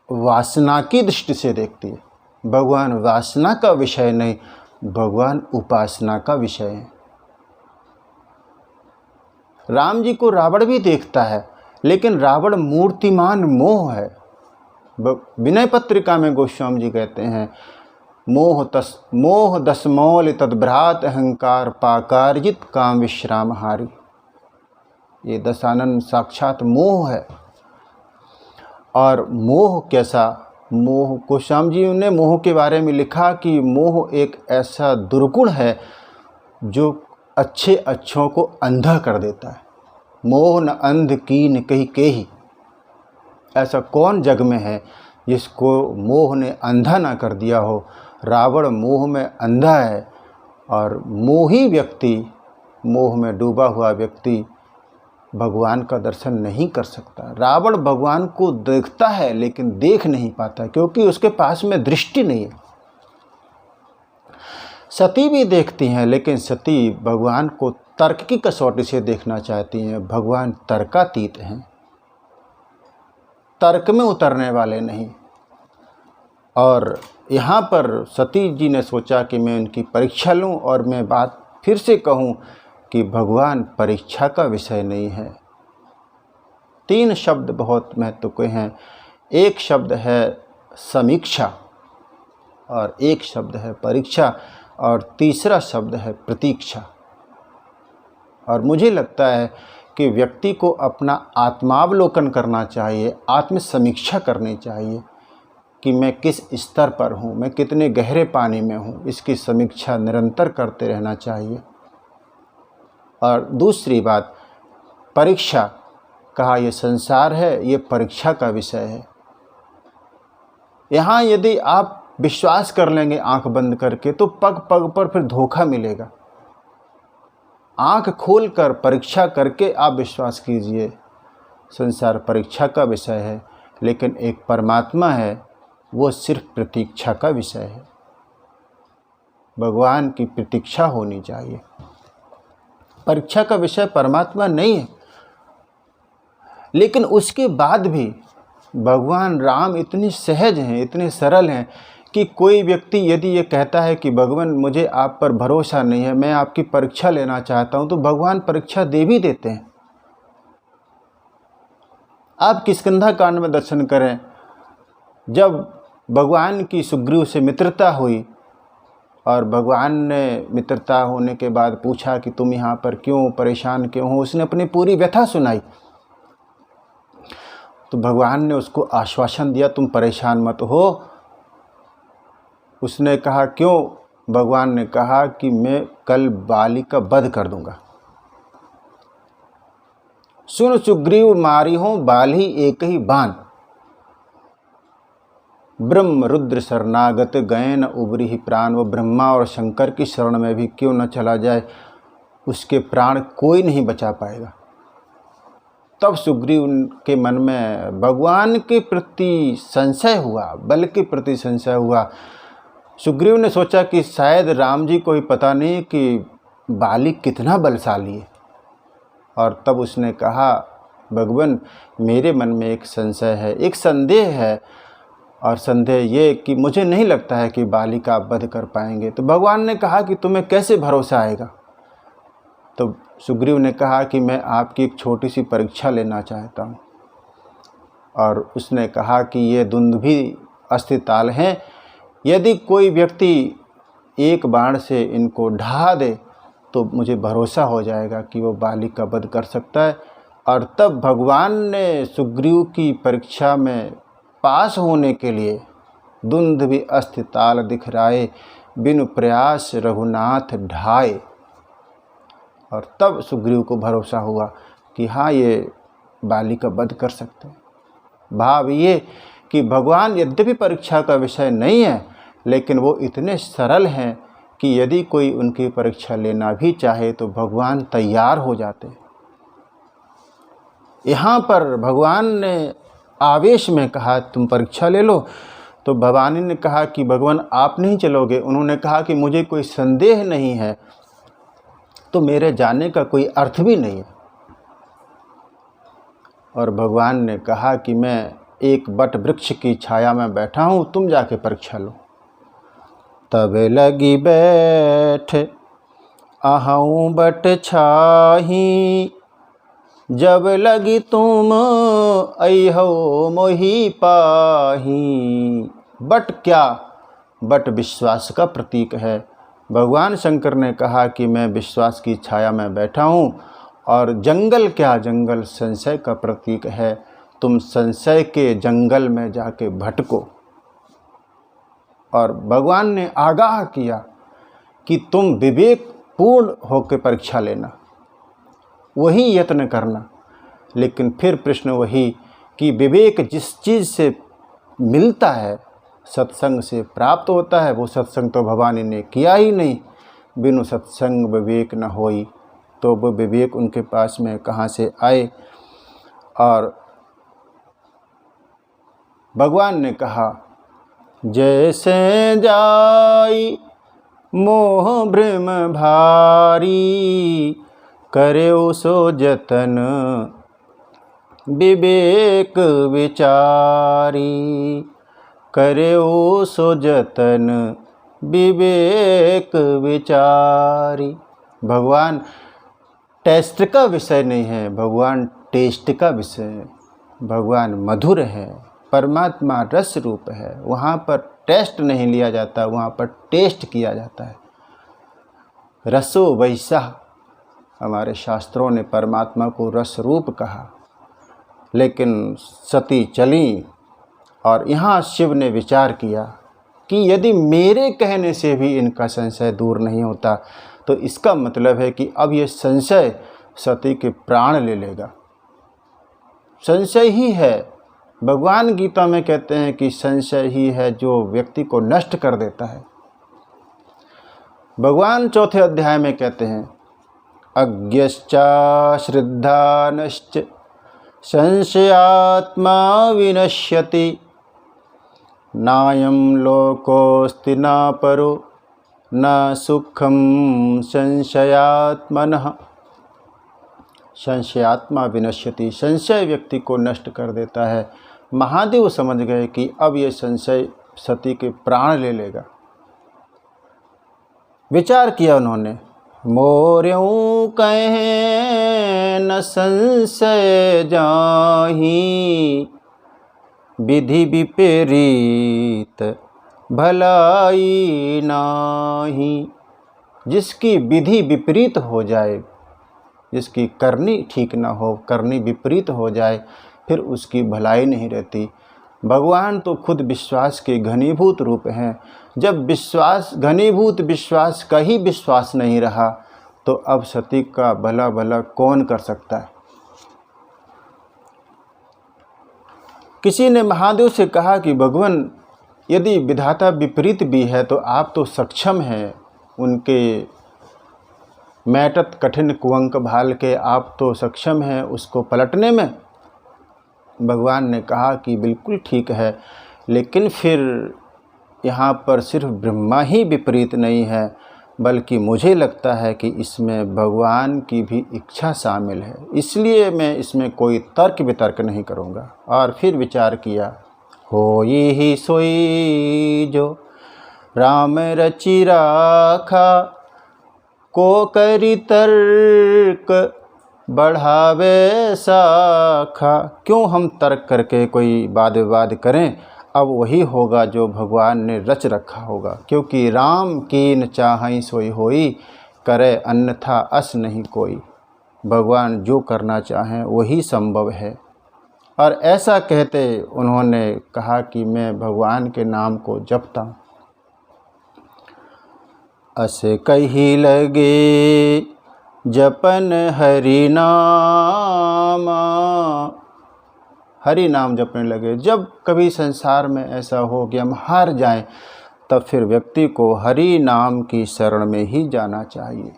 वासना की दृष्टि से देखती है। भगवान वासना का विषय नहीं, भगवान उपासना का विषय है। राम जी को रावण भी देखता है, लेकिन रावण मूर्तिमान मोह है। विनय पत्रिका में गोस्वामी जी कहते हैं, मोह दसमौल तद्भ्रात अहंकार पाकार्जित काम विश्राम हारी। ये दशानन साक्षात मोह है। और मोह कैसा? मोह, गोस्वामी जी ने मोह के बारे में लिखा कि मोह एक ऐसा दुर्गुण है जो अच्छे अच्छों को अंधा कर देता है। मोह न अंध कीन कही केही, ऐसा कौन जग में है जिसको मोह ने अंधा ना कर दिया हो। रावण मोह में अंधा है और मोही व्यक्ति, मोह में डूबा हुआ व्यक्ति भगवान का दर्शन नहीं कर सकता। रावण भगवान को देखता है लेकिन देख नहीं पाता क्योंकि उसके पास में दृष्टि नहीं है। सती भी देखती हैं लेकिन सती भगवान को तर्क की कसौटी से देखना चाहती हैं। भगवान तर्कातीत हैं, तर्क में उतरने वाले नहीं। और यहाँ पर सती जी ने सोचा कि मैं उनकी परीक्षा लूँ। और मैं बात फिर से कहूँ कि भगवान परीक्षा का विषय नहीं है। 3 शब्द बहुत महत्व के हैं। एक शब्द है समीक्षा, और एक शब्द है परीक्षा, और तीसरा शब्द है प्रतीक्षा। और मुझे लगता है कि व्यक्ति को अपना आत्मावलोकन करना चाहिए, आत्मसमीक्षा करनी चाहिए कि मैं किस स्तर पर हूँ, मैं कितने गहरे पानी में हूँ। इसकी समीक्षा निरंतर करते रहना चाहिए। और दूसरी बात, परीक्षा, कहा यह संसार है, ये परीक्षा का विषय है। यहाँ यदि आप विश्वास कर लेंगे आंख बंद करके तो पग पग पर फिर धोखा मिलेगा। आंख खोलकर परीक्षा करके आप विश्वास कीजिए। संसार परीक्षा का विषय है, लेकिन एक परमात्मा है, वो सिर्फ प्रतीक्षा का विषय है। भगवान की प्रतीक्षा होनी चाहिए। परीक्षा का विषय परमात्मा नहीं है। लेकिन उसके बाद भी भगवान राम इतने सहज हैं, इतने सरल हैं कि कोई व्यक्ति यदि ये कहता है कि भगवान मुझे आप पर भरोसा नहीं है, मैं आपकी परीक्षा लेना चाहता हूँ, तो भगवान परीक्षा दे भी देते हैं। आप किष्किंधा कांड में दर्शन करें, जब भगवान की सुग्रीव से मित्रता हुई और भगवान ने मित्रता होने के बाद पूछा कि तुम यहाँ पर क्यों, परेशान क्यों हो, उसने अपनी पूरी व्यथा सुनाई। तो भगवान ने उसको आश्वासन दिया, तुम परेशान मत हो। उसने कहा क्यों? भगवान ने कहा कि मैं कल बाली का वध कर दूंगा। सुन सुग्रीव मारी हो बाली एक ही बाण, ब्रह्म रुद्र शरणागत गए न उबरी ही प्राण। वो ब्रह्मा और शंकर की शरण में भी क्यों न चला जाए, उसके प्राण कोई नहीं बचा पाएगा। तब सुग्रीव के मन में भगवान के प्रति संशय हुआ, बल के प्रति संशय हुआ। सुग्रीव ने सोचा कि शायद राम जी को ही पता नहीं कि बाली कितना बलशाली है। और तब उसने कहा, भगवान मेरे मन में एक संशय है, एक संदेह है, और संदेह ये कि मुझे नहीं लगता है कि बाली का आप वध कर पाएंगे। तो भगवान ने कहा कि तुम्हें कैसे भरोसा आएगा? तो सुग्रीव ने कहा कि मैं आपकी एक छोटी सी परीक्षा लेना चाहता हूँ। और उसने कहा कि ये दुंदुभी अस्थिताल हैं, यदि कोई व्यक्ति एक बाण से इनको ढा दे तो मुझे भरोसा हो जाएगा कि वो बाली का वध कर सकता है। और तब भगवान ने सुग्रीव की परीक्षा में पास होने के लिए दुंदुभी अस्थिताल दिखराए, बिनु प्रयास रघुनाथ ढाए। और तब सुग्रीव को भरोसा हुआ कि हाँ, ये बाली का वध कर सकते हैं। भाव ये कि भगवान यद्यपि परीक्षा का विषय नहीं है, लेकिन वो इतने सरल हैं कि यदि कोई उनकी परीक्षा लेना भी चाहे तो भगवान तैयार हो जाते हैं। यहाँ पर भगवान ने आवेश में कहा तुम परीक्षा ले लो, तो भवानी ने कहा कि भगवान आप नहीं चलोगे। उन्होंने कहा कि मुझे कोई संदेह नहीं है, तो मेरे जाने का कोई अर्थ भी नहीं है। और भगवान ने कहा कि मैं एक बट वृक्ष की छाया में बैठा हूँ, तुम जाके परीक्षा लो। तब लगी बैठ आहूँ बट छाही, जब लगी तुम अहो मोहि पाही। बट क्या? बट विश्वास का प्रतीक है। भगवान शंकर ने कहा कि मैं विश्वास की छाया में बैठा हूँ। और जंगल क्या? जंगल संशय का प्रतीक है। तुम संशय के जंगल में जाके भटको। और भगवान ने आगाह किया कि तुम विवेक पूर्ण होकर परीक्षा लेना, वही यत्न करना। लेकिन फिर प्रश्न वही कि विवेक जिस चीज़ से मिलता है, सत्संग से प्राप्त होता है, वो सत्संग तो भवानी ने किया ही नहीं। बिनु सत्संग विवेक न होई, तो वो विवेक उनके पास में कहाँ से आए। और भगवान ने कहा जैसे जाई मोह भ्रम भारी, करेउ सो जतन विवेक विचारी। करेउ सो जतन विवेक विचारी। भगवान टेस्ट का विषय नहीं है, भगवान टेस्ट का विषय है। भगवान मधुर है, परमात्मा रस रूप है। वहाँ पर टेस्ट नहीं लिया जाता, वहाँ पर टेस्ट किया जाता है। रसो वैसा हमारे शास्त्रों ने परमात्मा को रस रूप कहा, लेकिन सती चली और यहाँ शिव ने विचार किया कि यदि मेरे कहने से भी इनका संशय दूर नहीं होता तो इसका मतलब है कि अब ये संशय सती के प्राण ले लेगा। संशय ही है, भगवान गीता में कहते हैं कि संशय ही है जो व्यक्ति को नष्ट कर देता है। भगवान चौथे अध्याय में कहते हैं अज्ञश्चा श्रद्धानश्च संशयात्मा विनश्यति नायं लोकोऽस्ति न परो न सुखम संशयात्मनः। संशयात्मा विनश्यति, संशय व्यक्ति को नष्ट कर देता है। महादेव समझ गए कि अब ये संशय सती के प्राण ले लेगा। विचार किया उन्होंने, मोर्यों कहें न संशय जाहि विधि विपरीत भलाई नाही। जिसकी विधि विपरीत हो जाए, जिसकी करनी ठीक ना हो, करनी विपरीत हो जाए, फिर उसकी भलाई नहीं रहती। भगवान तो खुद विश्वास के घनीभूत रूप हैं। जब विश्वास, घनीभूत विश्वास का ही विश्वास नहीं रहा तो अब सती का भला भला कौन कर सकता है। किसी ने महादेव से कहा कि भगवान, यदि विधाता विपरीत भी है तो आप तो सक्षम हैं, उनके मैटत कठिन कुंवक भाल के आप तो सक्षम हैं उसको पलटने में। भगवान ने कहा कि बिल्कुल ठीक है, लेकिन फिर यहाँ पर सिर्फ ब्रह्मा ही विपरीत नहीं है, बल्कि मुझे लगता है कि इसमें भगवान की भी इच्छा शामिल है, इसलिए मैं इसमें कोई तर्क वितर्क नहीं करूँगा। और फिर विचार किया, होई ही सोई जो राम रचि राखा, को करी तर्क बढ़ावे शाखा। क्यों हम तर्क करके कोई वाद विवाद करें, अब वही होगा जो भगवान ने रच रखा होगा, क्योंकि राम कीन चाहई सोई होई, करे अन्यथा अस नहीं कोई। भगवान जो करना चाहें वही संभव है। और ऐसा कहते उन्होंने कहा कि मैं भगवान के नाम को जपता हूँ। अस कही लगे जपन हरि नाम, हरि नाम जपने लगे। जब कभी संसार में ऐसा हो कि हम हार जाएं, तब फिर व्यक्ति को हरि नाम की शरण में ही जाना चाहिए।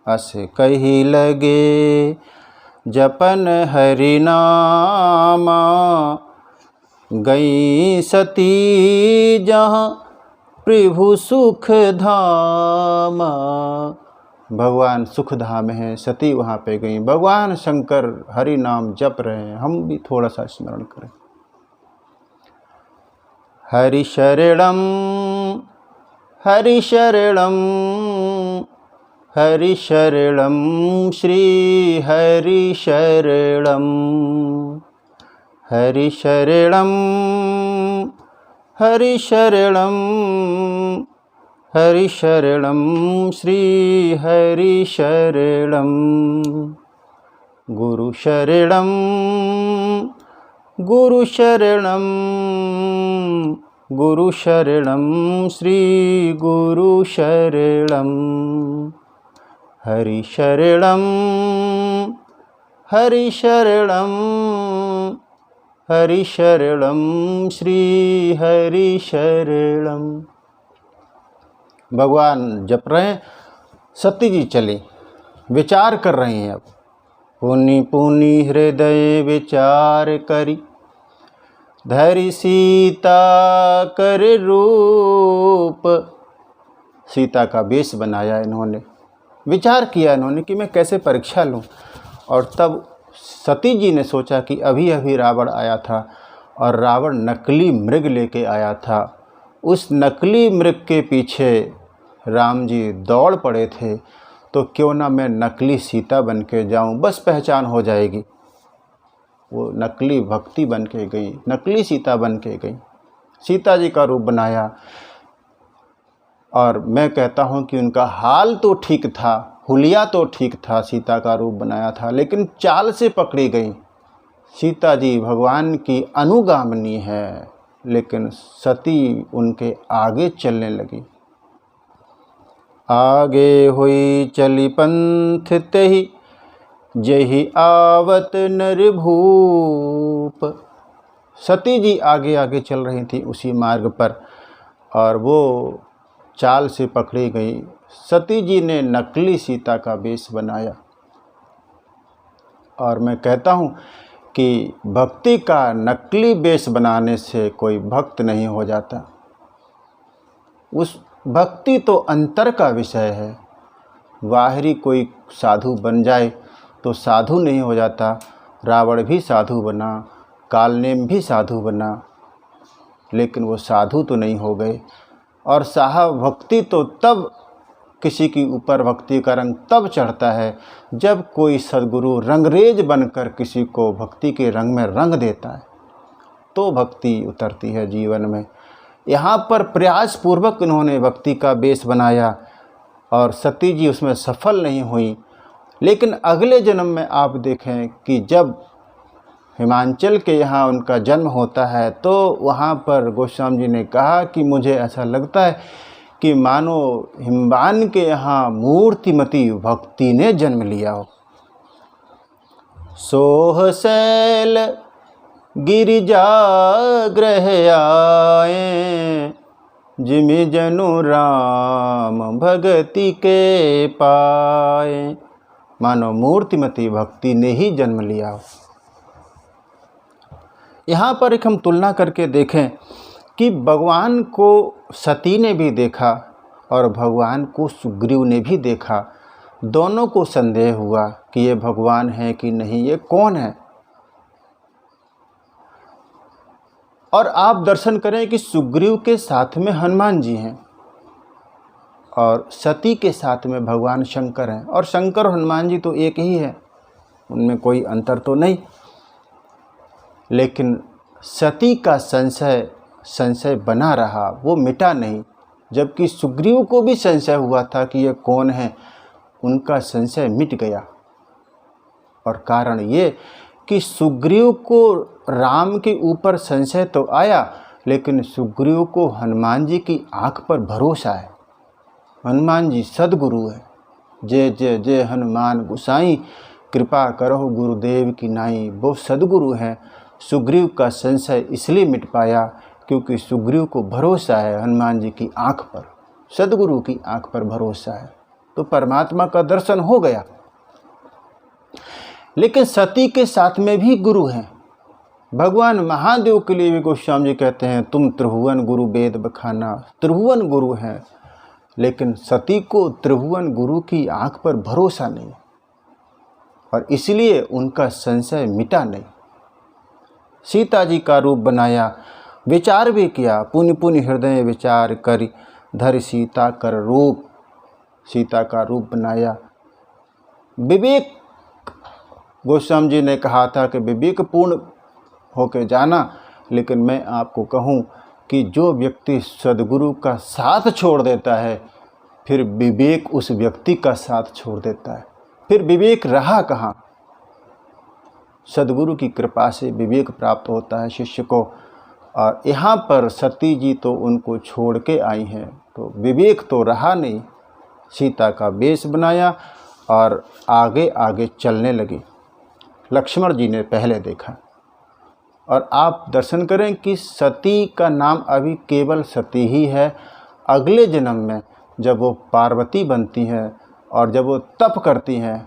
अस कही लगे जपन हरि नाम, गई सती जहाँ प्रभु सुख धाम। भगवान सुख धाम है, सती वहाँ पे गई। भगवान शंकर हरि नाम जप रहे हैं, हम भी थोड़ा सा स्मरण करें। हरि शरणम हरि शरणम हरि शरणम श्री हरि शरणम। हरि शरणम हरि शरणम हरि शरणम श्री हरि शरणम। गुरु शरणम गुरु शरणम गुरु शरणम श्री गुरु शरणम। हरि शरणम हरि शरणम हरि शरणम श्री हरि शरणम। भगवान जप रहे हैं, सती जी चली, विचार कर रही हैं। अब पुनि पुनि हृदय विचार करी, धरि सीता कर रूप। सीता का वेश बनाया इन्होंने, विचार किया इन्होंने कि मैं कैसे परीक्षा लूं। और तब सती जी ने सोचा कि अभी अभी रावण आया था और रावण नकली मृग लेके आया था। उस नकली मृग के पीछे राम जी दौड़ पड़े थे, तो क्यों ना मैं नकली सीता बन के जाऊँ, बस पहचान हो जाएगी। वो नकली भक्ति बन के गई, नकली सीता बन के गई, सीता जी का रूप बनाया। और मैं कहता हूँ कि उनका हाल तो ठीक था, हुलिया तो ठीक था, सीता का रूप बनाया था, लेकिन चाल से पकड़ी गई। सीता जी भगवान की अनुगामिनी है, लेकिन सती उनके आगे चलने लगी। आगे हुई चली पंथ तेहि, जेहि आवत नर भूप। सती जी आगे आगे चल रही थी उसी मार्ग पर, और वो चाल से पकड़ी गई। सती जी ने नकली सीता का वेश बनाया। और मैं कहता हूँ कि भक्ति का नकली वेश बनाने से कोई भक्त नहीं हो जाता। उस भक्ति तो अंतर का विषय है। बाहरी कोई साधु बन जाए तो साधु नहीं हो जाता। रावण भी साधु बना, कालनेम भी साधु बना, लेकिन वो साधु तो नहीं हो गए। और साहब भक्ति तो तब किसी के ऊपर भक्ति का रंग तब चढ़ता है जब कोई सद्गुरु रंगरेज बनकर किसी को भक्ति के रंग में रंग देता है, तो भक्ति उतरती है जीवन में। यहाँ पर प्रयासपूर्वक इन्होंने भक्ति का वेश बनाया और सती जी उसमें सफल नहीं हुई। लेकिन अगले जन्म में आप देखें कि जब हिमाचल के यहाँ उनका जन्म होता है, तो वहाँ पर गोस्वामी जी ने कहा कि मुझे ऐसा लगता है कि मानो हिमवान के यहाँ मूर्तिमती भक्ति ने जन्म लिया हो। सोह शैल गिरिजा ग्रह आए, जिमि जनु राम भगति के पाए। मानो मूर्तिमती भक्ति ने ही जन्म लिया हो। यहाँ पर एक हम तुलना करके देखें कि भगवान को सती ने भी देखा और भगवान को सुग्रीव ने भी देखा। दोनों को संदेह हुआ कि ये भगवान है कि नहीं, ये कौन है। और आप दर्शन करें कि सुग्रीव के साथ में हनुमान जी हैं और सती के साथ में भगवान शंकर हैं। और शंकर और हनुमान जी तो एक ही है, उनमें कोई अंतर तो नहीं। लेकिन सती का संशय बना रहा, वो मिटा नहीं। जबकि सुग्रीव को भी संशय हुआ था कि ये कौन है, उनका संशय मिट गया। और कारण ये कि सुग्रीव को राम के ऊपर संशय तो आया, लेकिन सुग्रीव को हनुमान जी की आँख पर भरोसा है। हनुमान जी सद्गुरु है। जय जय जय हनुमान गुसाई, कृपा करो गुरुदेव की नाई। वो सद्गुरु हैं। सुग्रीव का संशय इसलिए मिट पाया क्योंकि सुग्रीव को भरोसा है हनुमान जी की आँख पर, सद्गुरु की आँख पर भरोसा है, तो परमात्मा का दर्शन हो गया। लेकिन सती के साथ में भी गुरु हैं। भगवान महादेव के लिए भी गोस्वामी जी कहते हैं, तुम त्रिभुवन गुरु वेद बखाना। त्रिभुवन गुरु हैं, लेकिन सती को त्रिभुवन गुरु की आँख पर भरोसा नहीं, और इसलिए उनका संशय मिटा नहीं। सीता जी का रूप बनाया, विचार भी किया, पुनि पुनि हृदय विचार करि, धरि सीता कर रूप। सीता का रूप बनाया। विवेक, गोस्वामी जी ने कहा था कि विवेकपूर्ण होकर जाना। लेकिन मैं आपको कहूँ कि जो व्यक्ति सद्गुरु का साथ छोड़ देता है, फिर विवेक उस व्यक्ति का साथ छोड़ देता है। फिर विवेक रहा कहाँ। सद्गुरु की कृपा से विवेक प्राप्त होता है शिष्य को। और यहाँ पर सती जी तो उनको छोड़ के आई हैं, तो विवेक तो रहा नहीं। सीता का वेश बनाया और आगे आगे चलने लगी। लक्ष्मण जी ने पहले देखा। और आप दर्शन करें कि सती का नाम अभी केवल सती ही है। अगले जन्म में जब वो पार्वती बनती हैं और जब वो तप करती हैं,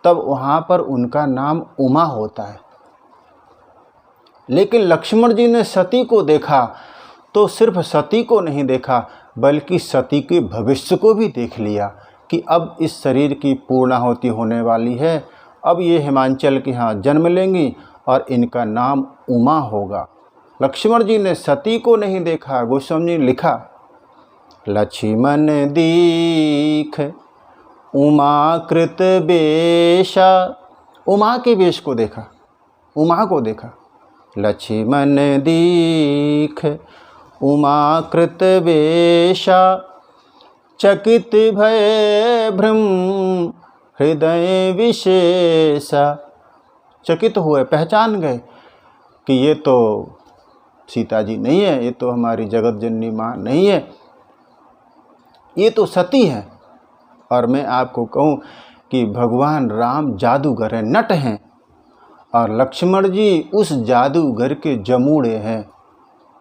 तब वहाँ पर उनका नाम उमा होता है। लेकिन लक्ष्मण जी ने सती को देखा तो सिर्फ सती को नहीं देखा, बल्कि सती के भविष्य को भी देख लिया कि अब इस शरीर की पूर्णाहुति होने वाली है। अब ये हिमाचल के यहाँ जन्म लेंगी और इनका नाम उमा होगा। लक्ष्मण जी ने सती को नहीं देखा। गोस्वामी ने लिखा, लक्ष्मण दीख उमा कृत वेशा। उमा के वेश को देखा, उमा को देखा। लक्ष्मण दीख उमा कृत वेशा, चकित भय भ्रम हृदय विशेषा। चकित हुए, पहचान गए कि ये तो सीता जी नहीं है, ये तो हमारी जगत जननी माँ नहीं है, ये तो सती है। और मैं आपको कहूँ कि भगवान राम जादूगर हैं, नट हैं, और लक्ष्मण जी उस जादूगर के जमूड़े हैं।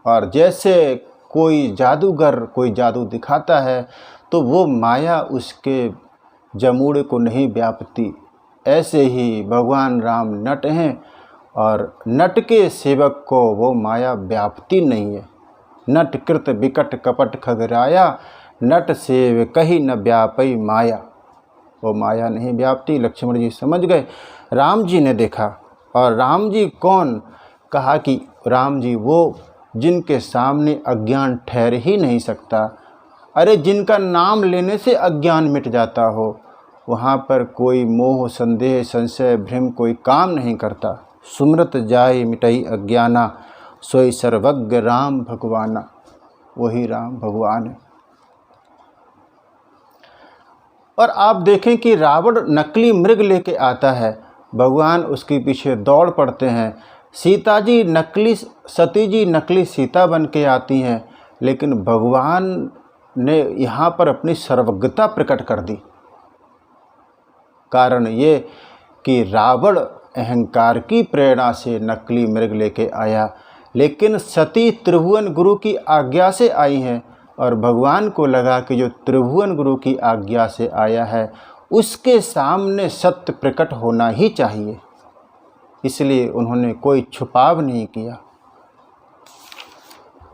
और जैसे कोई जादूगर कोई जादू दिखाता है तो वो माया उसके जमूड़े को नहीं व्यापती, ऐसे ही भगवान राम नट हैं और नट के सेवक को वो माया व्यापती नहीं है। नट कृत विकट कपट खगराया, नट सेव कहीं न व्यापई माया। वो माया नहीं व्यापती। लक्ष्मण जी समझ गए। राम जी ने देखा, और राम जी कौन? कहा कि राम जी वो जिनके सामने अज्ञान ठहर ही नहीं सकता। अरे जिनका नाम लेने से अज्ञान मिट जाता हो, वहाँ पर कोई मोह संदेह संशय भ्रम कोई काम नहीं करता। सुमरत जाय मिटई अज्ञाना, सोई सर्वज्ञ राम भगवाना। वही राम भगवान है। और आप देखें कि रावण नकली मृग लेके आता है, भगवान उसके पीछे दौड़ पड़ते हैं। सीता जी नकली सती जी नकली सीता बन के आती हैं, लेकिन भगवान ने यहाँ पर अपनी सर्वज्ञता प्रकट कर दी। कारण ये कि रावण अहंकार की प्रेरणा से नकली मृग लेके आया, लेकिन सती त्रिभुवन गुरु की आज्ञा से आई हैं, और भगवान को लगा कि जो त्रिभुवन गुरु की आज्ञा से आया है उसके सामने सत्य प्रकट होना ही चाहिए, इसलिए उन्होंने कोई छुपाव नहीं किया।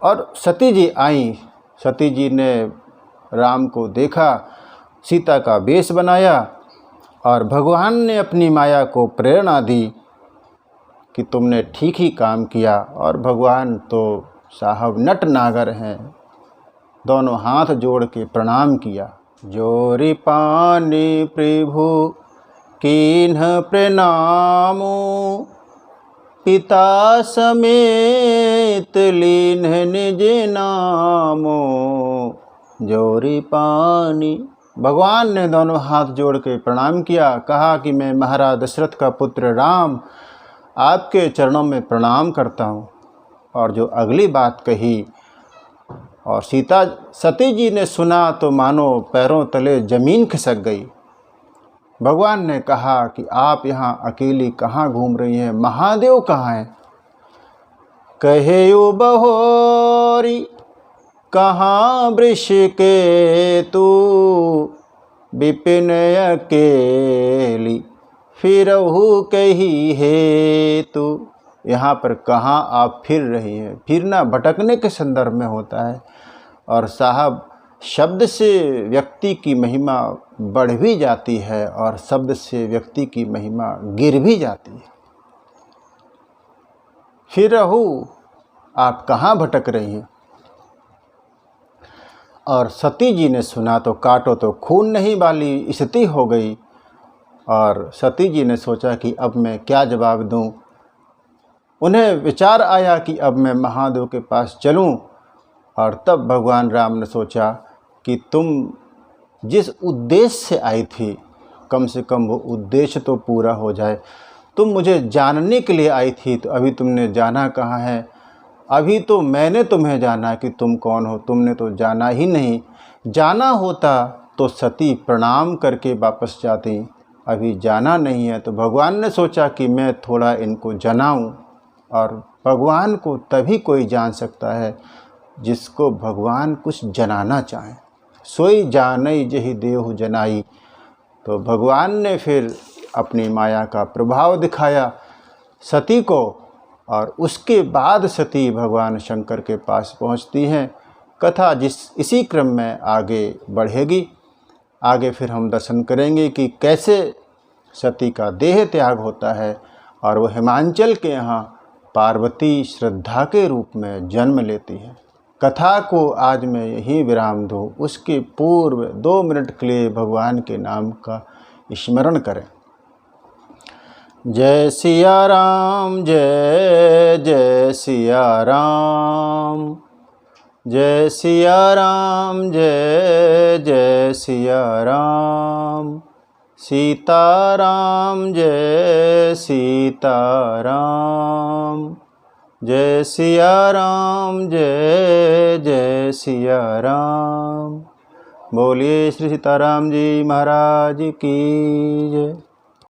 और सती जी आई। सती जी ने राम को देखा, सीता का वेश बनाया, और भगवान ने अपनी माया को प्रेरणा दी कि तुमने ठीक ही काम किया। और भगवान तो साहब नट नागर हैं, दोनों हाथ जोड़ के प्रणाम किया। जोरी पानी प्रभु कीन्ह प्रणामो, पिता समेत लीन्ह निज नामो। जोरी पानी, भगवान ने दोनों हाथ जोड़ के प्रणाम किया। कहा कि मैं महाराज दशरथ का पुत्र राम आपके चरणों में प्रणाम करता हूँ। और जो अगली बात कही, और सीता सती जी ने सुना तो मानो पैरों तले जमीन खिसक गई। भगवान ने कहा कि आप यहाँ अकेली कहाँ घूम रही हैं, महादेव कहाँ हैं? कहे यो बहोरी कहाँ वृष के तू, विपिन अकेली फिरहु कही है तू। यहाँ पर कहाँ आप फिर रही हैं? फिरना भटकने के संदर्भ में होता है। और साहब शब्द से व्यक्ति की महिमा बढ़ भी जाती है और शब्द से व्यक्ति की महिमा गिर भी जाती है। फिरहु, आप कहाँ भटक रही हैं? और सती जी ने सुना तो काटो तो खून नहीं वाली स्थिति हो गई। और सती जी ने सोचा कि अब मैं क्या जवाब दूं। उन्हें विचार आया कि अब मैं महादेव के पास चलूं। और तब भगवान राम ने सोचा कि तुम जिस उद्देश्य से आई थी, कम से कम वो उद्देश्य तो पूरा हो जाए। तुम मुझे जानने के लिए आई थी, तो अभी तुमने जाना कहाँ है? अभी तो मैंने तुम्हें जाना कि तुम कौन हो, तुमने तो जाना ही नहीं। जाना होता तो सती प्रणाम करके वापस जाती, अभी जाना नहीं है। तो भगवान ने सोचा कि मैं थोड़ा इनको जनाऊं। और भगवान को तभी कोई जान सकता है जिसको भगवान कुछ जनाना चाहे। सोई जानई जहि देहु जनाई। तो भगवान ने फिर अपनी माया का प्रभाव दिखाया सती को, और उसके बाद सती भगवान शंकर के पास पहुंचती हैं। कथा इसी क्रम में आगे बढ़ेगी। आगे फिर हम दर्शन करेंगे कि कैसे सती का देह त्याग होता है और वह हिमांचल के यहाँ पार्वती श्रद्धा के रूप में जन्म लेती है। कथा को आज मैं यहीं विराम दूँ, उसके पूर्व 2 मिनट के लिए भगवान के नाम का स्मरण करें। जय सिया राम, जय जय सिया राम, जय सिया राम, जय जय सिया राम। सीताराम जय सीताराम, जय सिया राम जय जय सिया राम। बोलिए श्री सीताराम जी महाराज की जय।